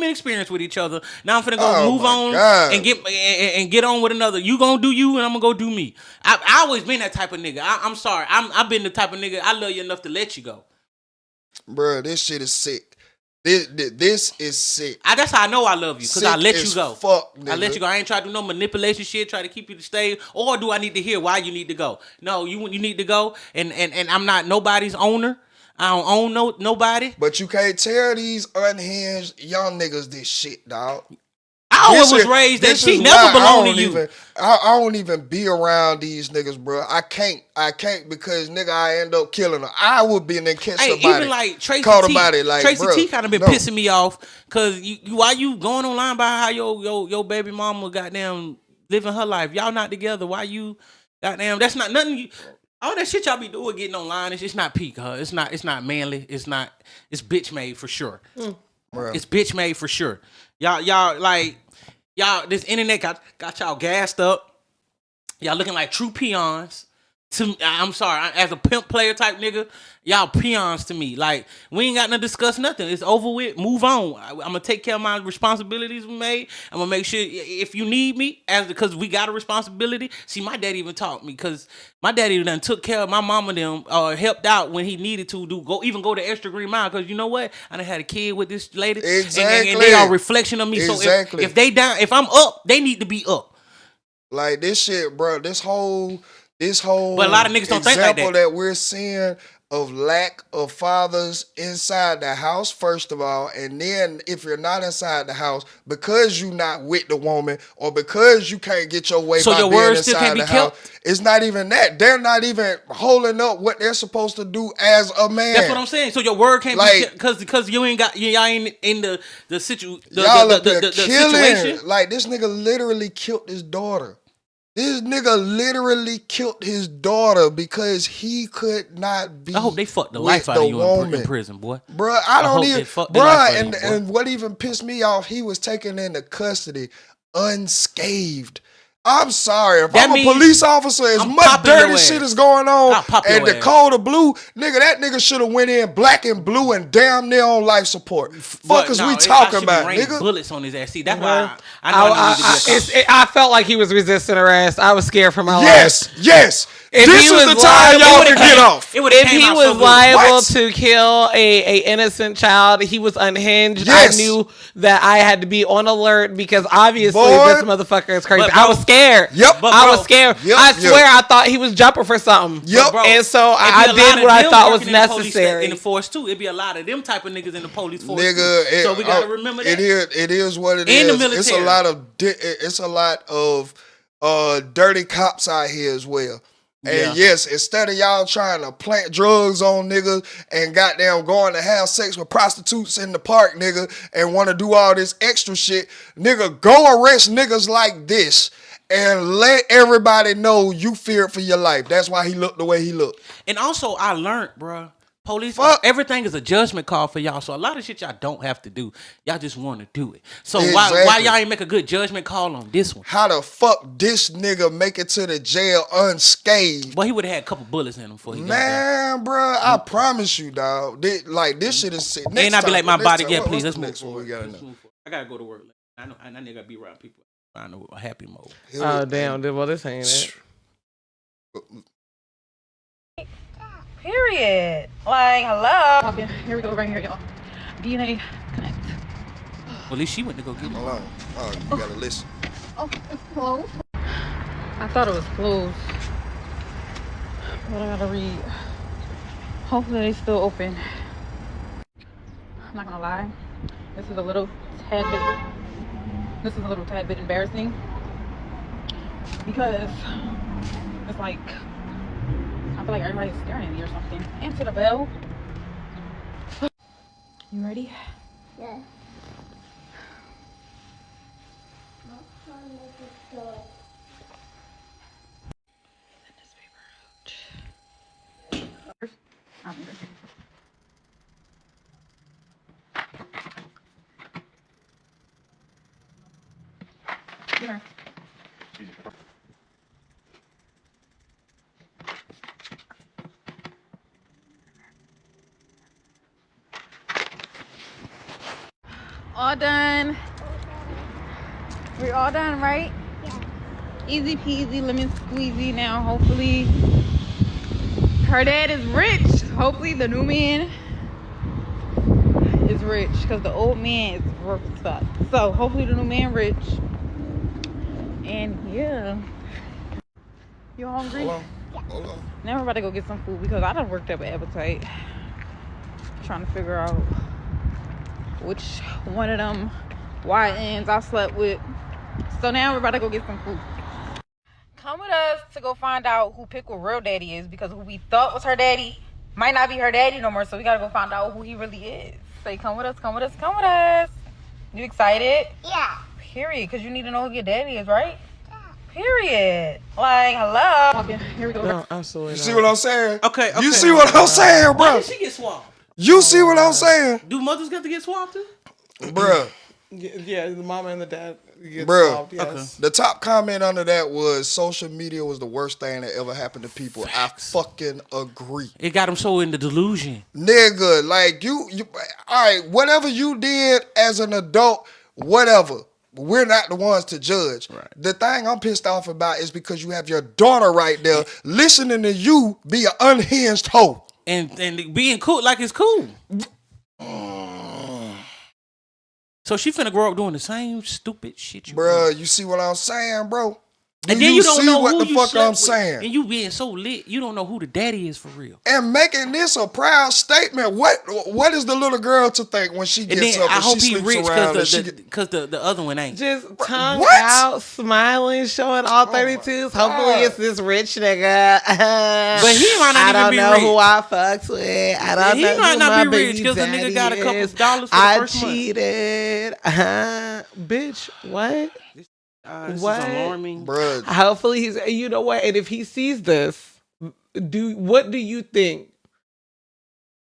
experience with each other. Now I'm finna go move on and get on with another. You gonna do you, and I'm gonna go do me. I always been that type of nigga. I'm sorry. I've been the type of nigga. I love you enough to let you go. Bruh, this shit is sick. This is sick. That's how I know I love you, because I let you go. Fuck, nigga. I let you go. I ain't try to do no manipulation shit, try to keep you to stay. Or do I need to hear why you need to go? No, you need to go, and I'm not nobody's owner. I don't own nobody. But you can't tell these unhinged young niggas this shit, dog. I always was raised that she never belonged to you. I don't even be around these niggas, bro. I can't because nigga, I end up killing her. I would be in there catch somebody. Even like Tracy caught T. about it, like, Tracy bro, T kind of been pissing me off because why you going online about how your baby mama goddamn living her life? Y'all not together. Why you goddamn? That's not nothing. All that shit y'all be doing getting online, it's just not peak, huh? It's not manly. It's bitch made for sure. It's bitch made for sure. Y'all this internet got y'all gassed up. Y'all looking like true peons. I'm sorry, as a pimp player type nigga, y'all peons to me. Like, we ain't got to discuss nothing. It's over with. Move on. I'm gonna take care of my responsibilities we made. I'm gonna make sure if you need me, because we got a responsibility. See, my daddy even taught me, because my daddy done took care of my mama them, helped out when he needed to go the extra green mile. Because you know what, I done had a kid with this lady, exactly, and they are a reflection of me. Exactly. So if they down, if I'm up, they need to be up. Like this shit, bro. This whole but a lot of niggas don't think like that we're seeing of lack of fathers inside the house, first of all, and then if you're not inside the house because you're not with the woman or because you can't get your way by being inside the house, it's not even that. They're not even holding up what they're supposed to do as a man. That's what I'm saying. So your word can't be because you ain't got y'all ain't in the situation. Y'all up there killing. Like, this nigga literally killed his daughter. This nigga literally killed his daughter because he could not be. I hope they fucked the life out of you in prison, boy. Bruh, I don't even. Bruh, and what even pissed me off, he was taken into custody unscathed. I'm sorry. If I'm a police officer, as much dirty shit is going on, and the code of blue, nigga, that nigga should have went in black and blue and damn near on life support. Fuck is we talking about, nigga? Bullets on his ass. See, that's why I felt like he was resisting arrest. I was scared for my life. Yes. This is the time y'all can get off. If he was liable to kill a innocent child, he was unhinged. Yes. I knew that I had to be on alert because obviously this motherfucker is crazy. I was scared. Yep. I was scared. Yep. I swear I thought he was jumping for something. Yep. And so I did what I thought was necessary. In the force too, it'd be a lot of them type of niggas in the police force. Nigga, so we gotta remember that. It is what it is. In the military. It's a lot of dirty cops out here as well. And yes, instead of y'all trying to plant drugs on niggas and goddamn going to have sex with prostitutes in the park, nigga, and want to do all this extra shit, nigga, go arrest niggas like this and let everybody know you feared for your life. That's why he looked the way he looked. And also, I learned, bruh, police, everything is a judgment call for y'all. So a lot of shit y'all don't have to do. Y'all just want to do it. So why y'all ain't make a good judgment call on this one? How the fuck this nigga make it to the jail unscathed? Well, he would have had a couple bullets in him before he got there. Man, bro, I promise you, dog. This shit is sick. And I be like, my body, please, let's move forward. I gotta go to work. I know I gotta be around people. I know a happy mode. Oh, damn. Well, this ain't it. Period. Like, hello. Okay, here we go, right here, y'all. DNA connect. Well, at least she went to go get it. Hold on. Oh, you gotta listen. Oh, it's closed. I thought it was closed. But I gotta read. Hopefully they still open. I'm not gonna lie. This is a little tad bit embarrassing. Because it's like I feel like everybody's staring at me or something. Answer the bell. You ready? Yeah. Here. All done. We're all done, right? Yeah. Easy peasy, lemon squeezy. Now, hopefully, her dad is rich. Hopefully, the new man is rich because the old man is broke as fuck. So, hopefully, the new man rich. And yeah. You hungry? Hold on. Now we're about to go get some food because I done worked up an appetite. Trying to figure out which one of them YNs I slept with. So now we're about to go get some food. Come with us to go find out who Pickle real daddy is, because who we thought was her daddy might not be her daddy no more. So we gotta go find out who he really is. Say, come with us, come with us, come with us. You excited? Yeah. Period, because you need to know who your daddy is, right? Period. Like, hello. Okay, here we go. No, absolutely. You see what I'm saying? Okay. You see what I'm saying, Why bro? did she get swabbed? You see what I'm saying? Do mothers got to get swabbed too? Bruh. Yeah, the mama and the dad get Bruh. involved, yes. Okay. The top comment under that was social media was the worst thing that ever happened to people. Facts. I fucking agree. It got them so in the delusion. Nigga, like you all right, whatever you did as an adult, whatever. We're not the ones to judge. Right. The thing I'm pissed off about is because you have your daughter right there listening to you be an unhinged hoe. And being cool like it's cool. So she finna grow up doing the same stupid shit. Bruh, you see what I'm saying, bro? And then you don't know what who the you fuck slept I'm with. saying. And you being so lit, you don't know who the daddy is for real. And making this a proud statement. What is the little girl to think when she And gets then up I and hope she he sleeps rich around? because the other one ain't. Just tongue What? out, smiling, showing all 32s. Hopefully it's this rich nigga. But he might not I even don't be know rich. who I fucked with. I don't He know might who not my be rich baby because the nigga daddy got a couple is. dollars for the I first month. cheated. Bitch, what? This What? is alarming. Bruh, Hopefully he's, you know what? And if he sees this, what do you think?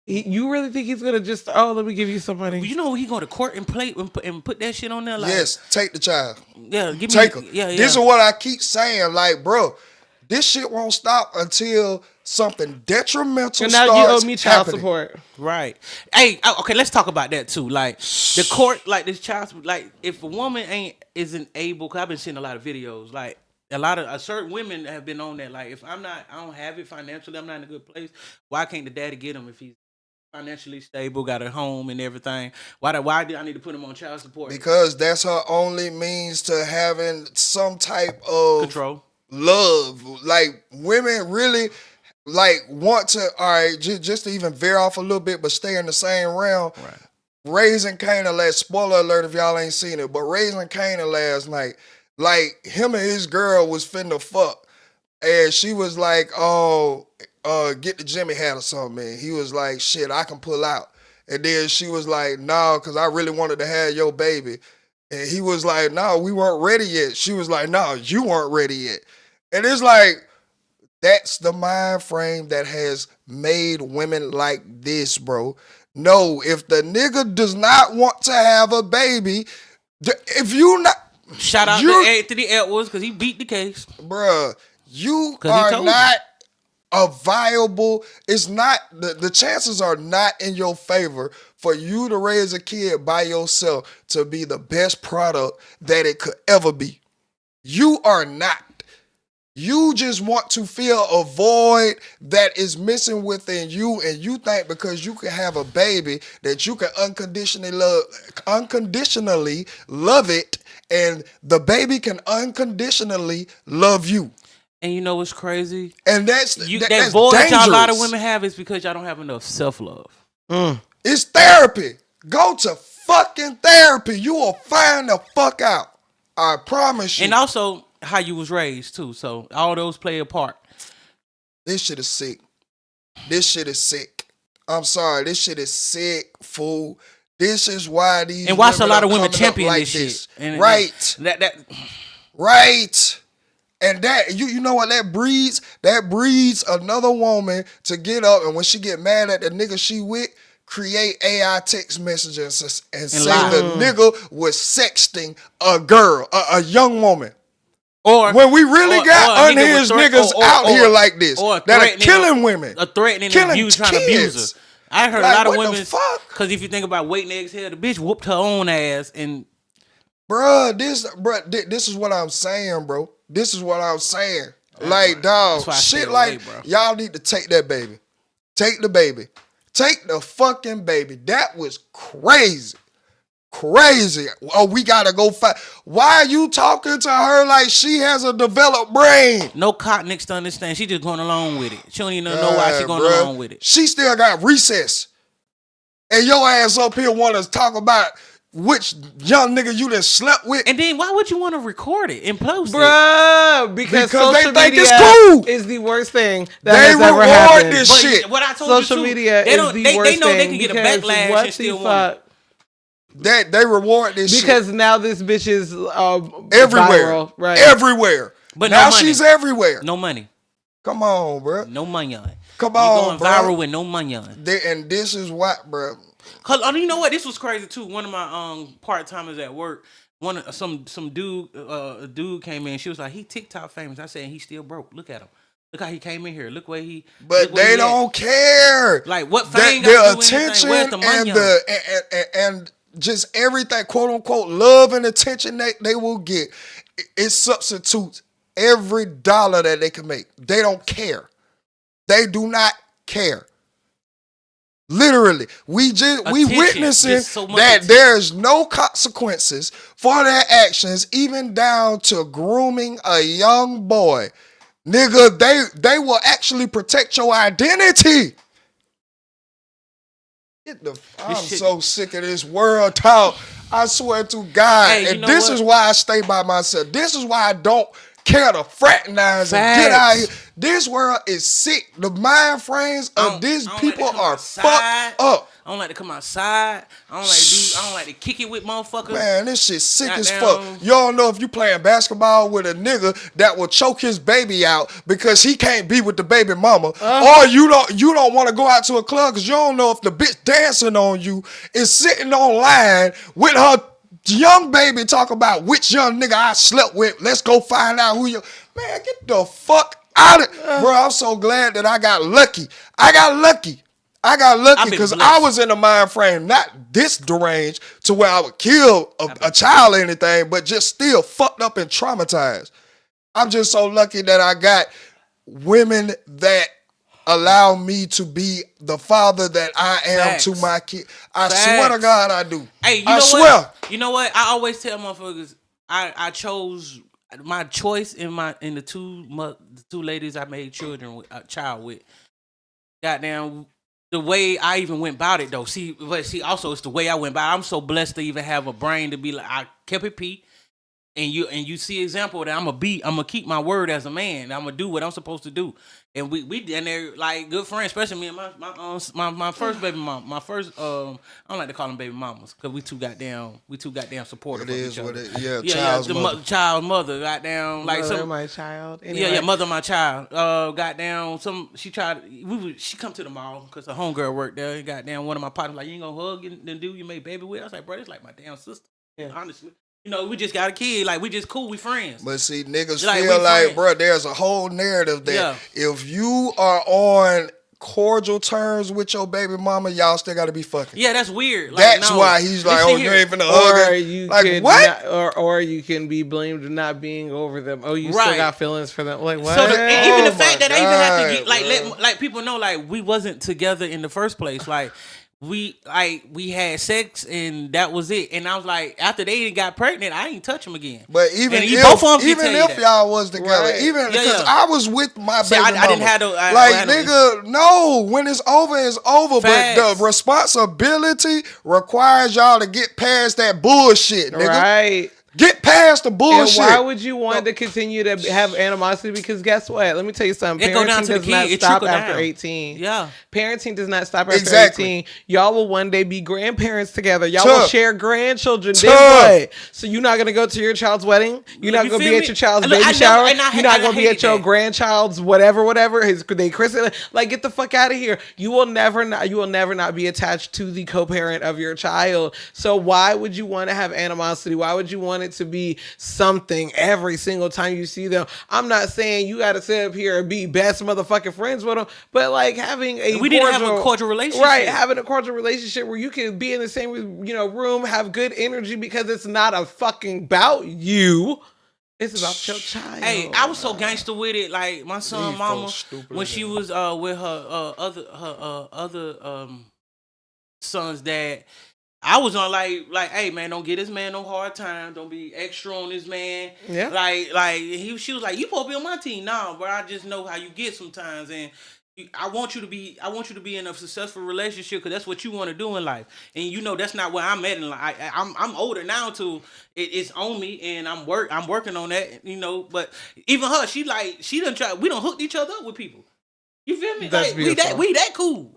You really think he's gonna just, oh, let me give you some money? You know he go to court and play and put that shit on there. Like, yes, take the child. Yeah, give me. Take her. Yeah. This is what I keep saying. Like, bro, this shit won't stop until something detrimental And now starts you owe me child happening. support. Right. Hey, okay, let's talk about that too. Like the court, like this child, like if a woman isn't able, cause I've been seeing a lot of videos, like certain women have been on that. Like if I don't have it financially, I'm not in a good place. Why can't the daddy get him if he's financially stable, got a home and everything? Why do I need to put him on child support? Because that's her only means to having some type of Control. love. Like women really like want to, all right, just to even veer off a little bit, but stay in the same realm. Right. Raising Canaan last, spoiler alert if y'all ain't seen it, but Raising Canaan last night, like him and his girl was finna fuck. And she was like, oh, get the Jimmy hat or something. And he was like, shit, I can pull out. And then she was like, no, because I really wanted to have your baby. And he was like, no, we weren't ready yet. She was like, no, you weren't ready yet. And it's like, that's the mind frame that has made women like this, bro. No, if the nigga does not want to have a baby, if you not... Shout out to Anthony Edwards because he beat the case. Bruh, you are not a viable... It's not... The chances are not in your favor for you to raise a kid by yourself to be the best product that it could ever be. You are not. You just want to fill a void that is missing within you, and you think because you can have a baby that you can unconditionally love it, and the baby can unconditionally love you. And you know what's crazy? And that's that void that y'all, a lot of women have is because y'all don't have enough self-love. It's therapy. Go to fucking therapy. You will find the fuck out. I promise you. And also how you was raised too. So all those play a part. This shit is sick. This shit is sick. I'm sorry. This shit is sick, fool. This is why these and watch a lot of women champion like this shit. And right. Right. And that you know what that breeds? That breeds another woman to get up, and when she get mad at the nigga she with, create AI text messages and say the nigga was sexting a girl, a young woman. Or when we really got unhinged niggas out here like this that are killing women, threatening killing abuse, trying to abuse her. I heard a lot of women because if you think about waiting to exhale, the bitch whooped her own ass and. This is what I'm saying, bro. This is what I'm saying. Like, dog, shit like y'all need to take that baby. Take the baby. Take the fucking baby. That was crazy. Crazy. Oh, we gotta go fight. Why are you talking to her like she has a developed brain? No cotton nicks to understand. She just going along with it. She don't even know why she going along with it. She still got recess. And your ass up here want to talk about which young nigga you done slept with. And then why would you want to record it and post it? Because social they think media it's cool. Is the worst thing that has ever happened. This shit. What I told social you too, media is the worst thing. They know they can get a backlash and still want it. They reward this shit. Because now this bitch is everywhere. Viral, right? Everywhere. But now no money. She's everywhere. No money. Come on, bro. No money on it. Come on, you going viral with no money on it. And this is what, bro. Cause you know what? This was crazy too. One of my part timers at work, some dude a dude came in. She was like, he TikTok famous. I said he still broke. Look at him. Look how he came in here. Look where he. But they don't care. Like what fame their attention and just everything, quote unquote, love and attention they will get. It substitutes every dollar that they can make. They don't care. They do not care. Literally, we witnessing that there's no consequences for their actions, even down to grooming a young boy. Nigga, they will actually protect your identity. I'm so sick of this world talk. I swear to God. Hey, and this is why I stay by myself. This is why I don't care to fraternize and get out here. This world is sick. The mind frames of these people are fucked up. I don't like to come outside. I don't like to kick it with motherfuckers. Man, this shit sick as fuck. You don't know if you playing basketball with a nigga that will choke his baby out because he can't be with the baby mama, or you don't want to go out to a club because you don't know if the bitch dancing on you is sitting online with her young baby talk about which young nigga I slept with. Let's go find out who you. Man, get the fuck out of bro. I'm so glad that I got lucky. I got lucky because I was in a mind frame, not this deranged to where I would kill a child or anything, but just still fucked up and traumatized. I'm just so lucky that I got women that allow me to be the father that I am to my kid. I swear to God I do. Hey, I swear. What? You know what? I always tell motherfuckers I chose my choice in the two ladies I made a child with. Goddamn, the way I even went about it though. See, also it's the way I went about it. I'm so blessed to even have a brain to be like, I kept it P. And you see example that I'm gonna keep my word as a man. I'm gonna do what I'm supposed to do. And we and they're like good friends, especially me and my first baby mom. My first I don't like to call them baby mamas because we too goddamn supportive of each other. Child's mother, goddamn like mother my child. Anyway. Yeah, mother of my child. Goddamn she come to the mall because her homegirl worked there. Goddamn one of my partners like, you ain't gonna hug the dude you made baby with. I was like, bro, it's like my damn sister. Yeah, honestly. You know, we just got a kid. Like, we just cool. We friends. But see, niggas feel like, bro, there's a whole narrative that if you are on cordial terms with your baby mama, y'all still gotta be fucking. Yeah, that's weird. Like, That's why he's like, oh, you ain't finna hug her. You like, could what? or you can be blamed for not being over them. Oh, you Right. still got feelings for them. Like, what? So even the fact that I even have to God, get let people know like we wasn't together in the first place. Like we had sex and that was it. And I was like, after they got pregnant, I ain't touch them again. But even and if, both of them even can tell if you that. y'all was together, Right. even Yeah, because yeah. I was with my See, baby I mama. didn't have no- like, I had nigga, no. When it's over, it's over. Facts. But the responsibility requires y'all to get past that bullshit, nigga. Right. Get past the And bullshit. why would you want to continue to have animosity? Because guess what? Let me tell you something. It go down Parenting to the does not kid. It stop trickle after down. 18. Yeah. Parenting does not stop after Exactly. 18. Y'all will one day be grandparents together. Y'all Tough. will share grandchildren. Tough. Then what? So you're not going to go to your child's wedding? You're not You going to feel be at me? your child's Look, baby I never- shower? and I- You're not I going to be hated at your that. grandchild's whatever, his they christening. Like, get the fuck out of here. You will never not be attached to the co-parent of your child. So why would you want to have animosity? Why would you want it to be something every single time you see them? I'm not saying you got to sit up here and be best motherfucking friends with them, but like having We didn't have a cordial relationship. right? Having a cordial relationship where you can be in the same room, have good energy because it's not a fucking about you. It's about your child. Hey, I was so gangster with it. Like my son, These mama, folks stupid when as she hell. was with her other son's dad, I was on like, hey man, don't get this man no hard time. Don't be extra on this man. Yeah. She was like, you supposed to be on my team. Nah, but I just know how you get sometimes, and I want you to be in a successful relationship because that's what you want to do in life. And you know that's not where I'm at in life. I'm older now too. It's on me, and I'm working on that. But even her, she done try. We done hooked each other up with people. You feel me? That's like beautiful. we that cool.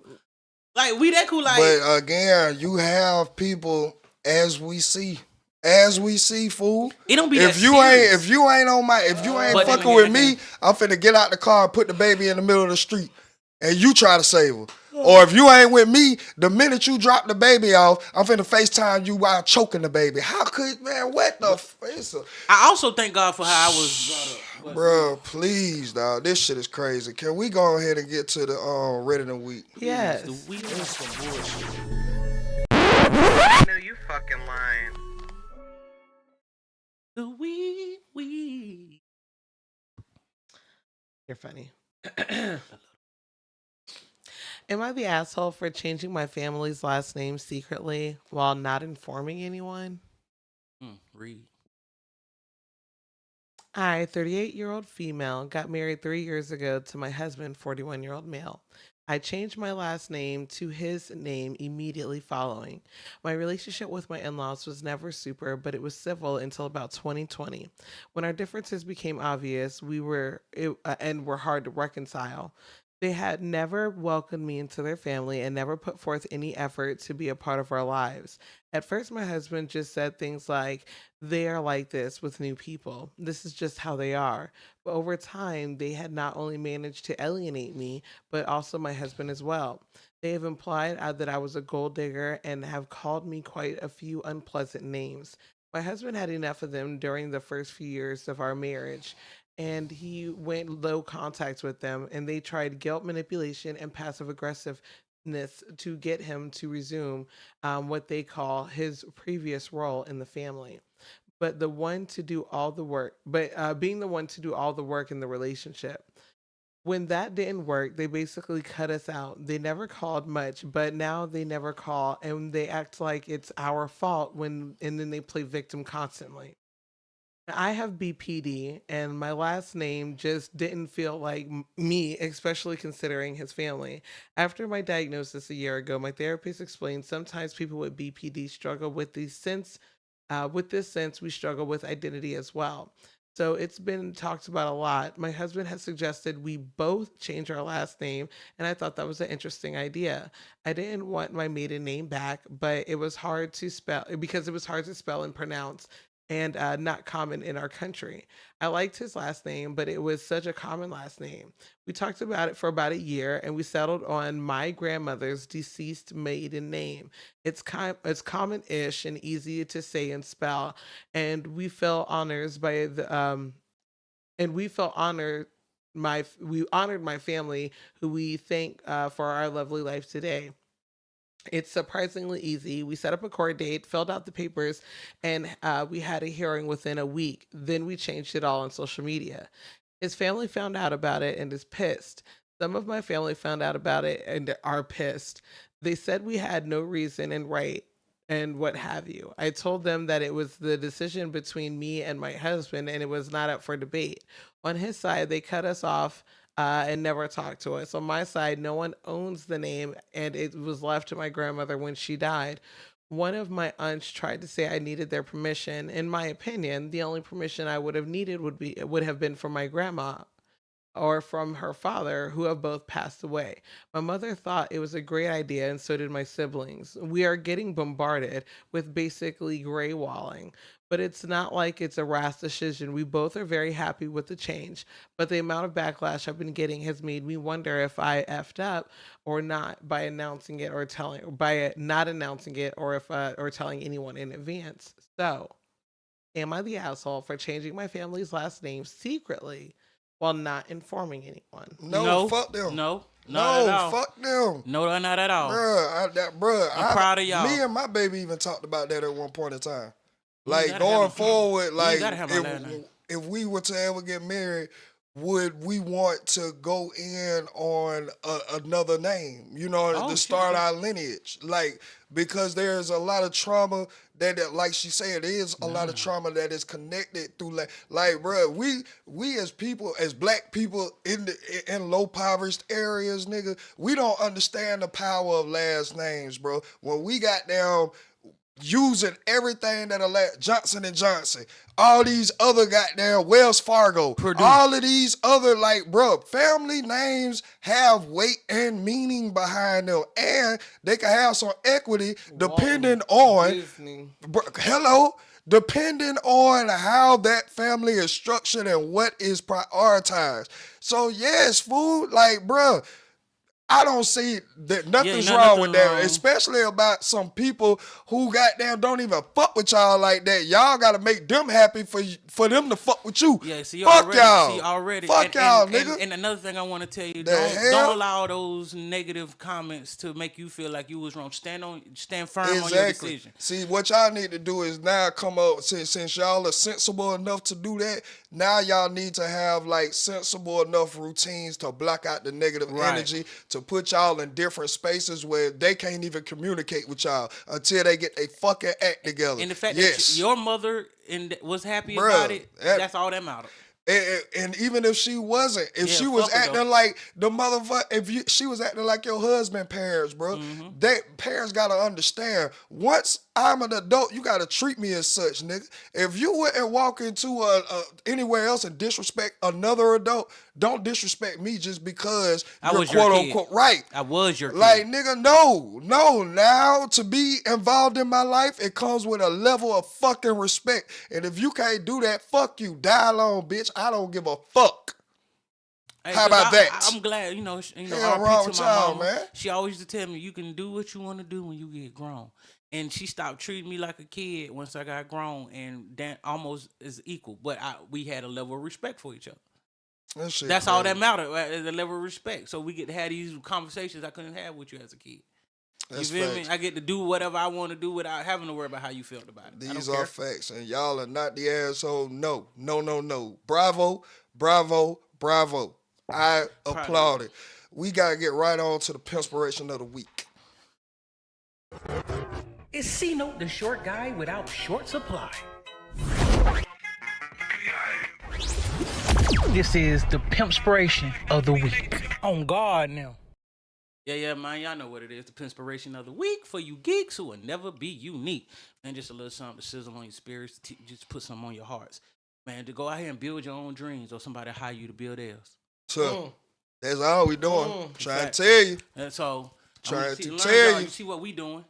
Like we that cool. Like But again, you have people as we see, fool. it don't be If that you serious. if you ain't But then fucking with again, me, I'm finna get out the car and put the baby in the middle of the street, and you try to save her. Or if you ain't with me, the minute you drop the baby off, I'm finna FaceTime you while choking the baby. How could, man, what the face? I also thank God for how I was brought up. Bro, please, dog. This shit is crazy. Can we go ahead and get to the Reddit and week? Yes. The week This is some bullshit. No, you fucking lying. The week. You're funny. Am I the asshole for changing my family's last name secretly while not informing anyone? Read. I, 38-year-old female, got married 3 years ago to my husband, 41-year-old male. I changed my last name to his name immediately following. My relationship with my in-laws was never super, but it was civil until about 2020. When our differences became obvious, were hard to reconcile. They had never welcomed me into their family and never put forth any effort to be a part of our lives. At first, my husband just said things like, they are like this with new people. This is just how they are. But over time, they had not only managed to alienate me, but also my husband as well. They have implied that I was a gold digger and have called me quite a few unpleasant names. My husband had enough of them during the first few years of our marriage, and he went low contact with them, and they tried guilt manipulation and passive aggressiveness to get him to resume what they call his previous role in the family. But the one to do all the work, being the one to do all the work in the relationship. When that didn't work, they basically cut us out. They never called much, but now they never call, and they act like it's our fault and then they play victim constantly. I have BPD, and my last name just didn't feel like me, especially considering his family. After my diagnosis a year ago, my therapist explained sometimes people with BPD struggle with these sense. With this sense, we struggle with identity as well. So it's been talked about a lot. My husband has suggested we both change our last name, and I thought that was an interesting idea. I didn't want my maiden name back, but it was hard to spell because it was hard to spell and pronounce and not common in our country. I liked his last name, but it was such a common last name. We talked about it for about a year, and we settled on my grandmother's deceased maiden name. It's common-ish and easy to say and spell, and we felt honored we honored my family, who we thank for our lovely life today. It's surprisingly easy. We set up a court date, filled out the papers, and we had a hearing within a week. Then we changed it all on social media. His family found out about it and is pissed. Some of my family found out about it and are pissed. They said we had no reason and right and what have you. I told them that it was the decision between me and my husband and it was not up for debate. On his side, they cut us off and never talked to us. On my side, no one owns the name and it was left to my grandmother when she died. One of my aunts tried to say I needed their permission. In my opinion, the only permission I would have needed would have been from my grandma or from her father, who have both passed away. My mother thought it was a great idea, and so did my siblings. We are getting bombarded with basically gray walling, but it's not like it's a rash decision. We both are very happy with the change, but the amount of backlash I've been getting has made me wonder if I effed up or not by announcing it or not announcing it, or if or telling anyone in advance. So, am I the asshole for changing my family's last name secretly while not informing anyone? No, fuck them. No, not at all. Fuck them. No, not at all. I'm proud of y'all. Me and my baby even talked about that at one point in time. Like, going forward, like, if we were to ever get married, would we want to go in on another name, you know, to start our lineage? Like, because there's a lot of trauma that like she said, there is a lot of trauma that is connected through, like, bro, we as people, as black people in low impoverished areas, nigga, we don't understand the power of last names, bro. When we got down using everything that Johnson & Johnson, all these other goddamn Wells Fargo, Purdue, all of these other, like, bro, family names have weight and meaning behind them, and they can have some equity depending on, depending on how that family is structured and what is prioritized. So yes, food, like, bro, I don't see that nothing's wrong with that, especially about some people who goddamn don't even fuck with y'all like that. Y'all gotta make them happy for them to fuck with you. Yeah, see, fuck y'all. Fuck y'all, nigga. And another thing I want to tell you, don't allow those negative comments to make you feel like you was wrong. Stand firm on your decision. See, what y'all need to do is now come up, since y'all are sensible enough to do that, now y'all need to have, like, sensible enough routines to block out the negative energy, to put y'all in different spaces where they can't even communicate with y'all until they get their fucking act together. And the fact that your mother was happy about it, that's all that matters. And even if she wasn't, if she was acting like the motherfucker, she was acting like your husband parents, bro, that parents gotta understand, once I'm an adult, you gotta treat me as such, nigga. If you went and walk into anywhere else and disrespect another adult, don't disrespect me just because you're quote unquote right. I was your kid. Like, nigga, no. Now, to be involved in my life, it comes with a level of fucking respect. And if you can't do that, fuck you. Die alone, bitch. I don't give a fuck. Hey, how about that? I'm glad, you know, wrong with y'all, man. She always used to tell me, you can do what you want to do when you get grown. And she stopped treating me like a kid once I got grown, and that almost is equal. But we had a level of respect for each other. That's all that mattered, the level of respect. So we get to have these conversations I couldn't have with you as a kid. You feel me? I get to do whatever I want to do without having to worry about how you felt about it. These are facts, and y'all are not the asshole. No. Bravo. I applaud it. We got to get right on to the Pinspiration of the week. Is C-Note the short guy without short supply? This is the Pimpspiration of the week. On guard now. Yeah, man, y'all know what it is. The Pinspiration of the week for you geeks who will never be unique. Man, just a little something to sizzle on your spirits, just put something on your hearts. Man, to go out here and build your own dreams, or somebody hire you to build theirs. So, that's all we doing. Trying to tell you. And so, trying to tell you. See what we doing.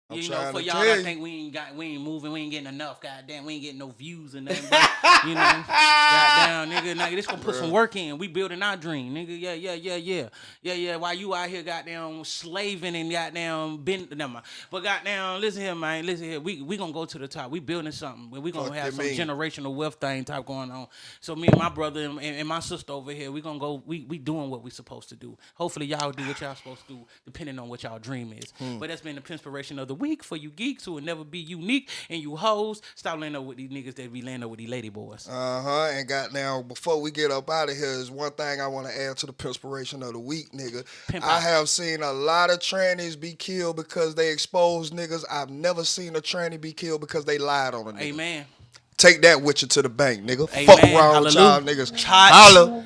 You know, for y'all that think we ain't moving, we ain't getting enough, goddamn, we ain't getting no views and nothing, but, you know, goddamn, nigga, this gonna put some work in. We building our dream, nigga. Yeah. While you out here, goddamn, slaving and goddamn, never mind. But goddamn, listen here, man. Listen here. We gonna go to the top. We building something. We gonna have some generational wealth thing type going on. So me and my brother and my sister over here, we gonna go. We doing what we supposed to do. Hopefully y'all do what y'all supposed to do, depending on what y'all dream is. But that's been the Pinspiration of the week for you geeks who will never be unique, and you hoes, stop laying up with these niggas that be laying up with these lady boys. And goddamn, before we get up out of here, is one thing I want to add to the Pinspiration of the week, nigga. I have seen a lot of trannies be killed because they exposed niggas. I've never seen a tranny be killed because they lied on a nigga. Amen. Take that with you to the bank, nigga. Amen. Fuck wrong with y'all niggas. Holla.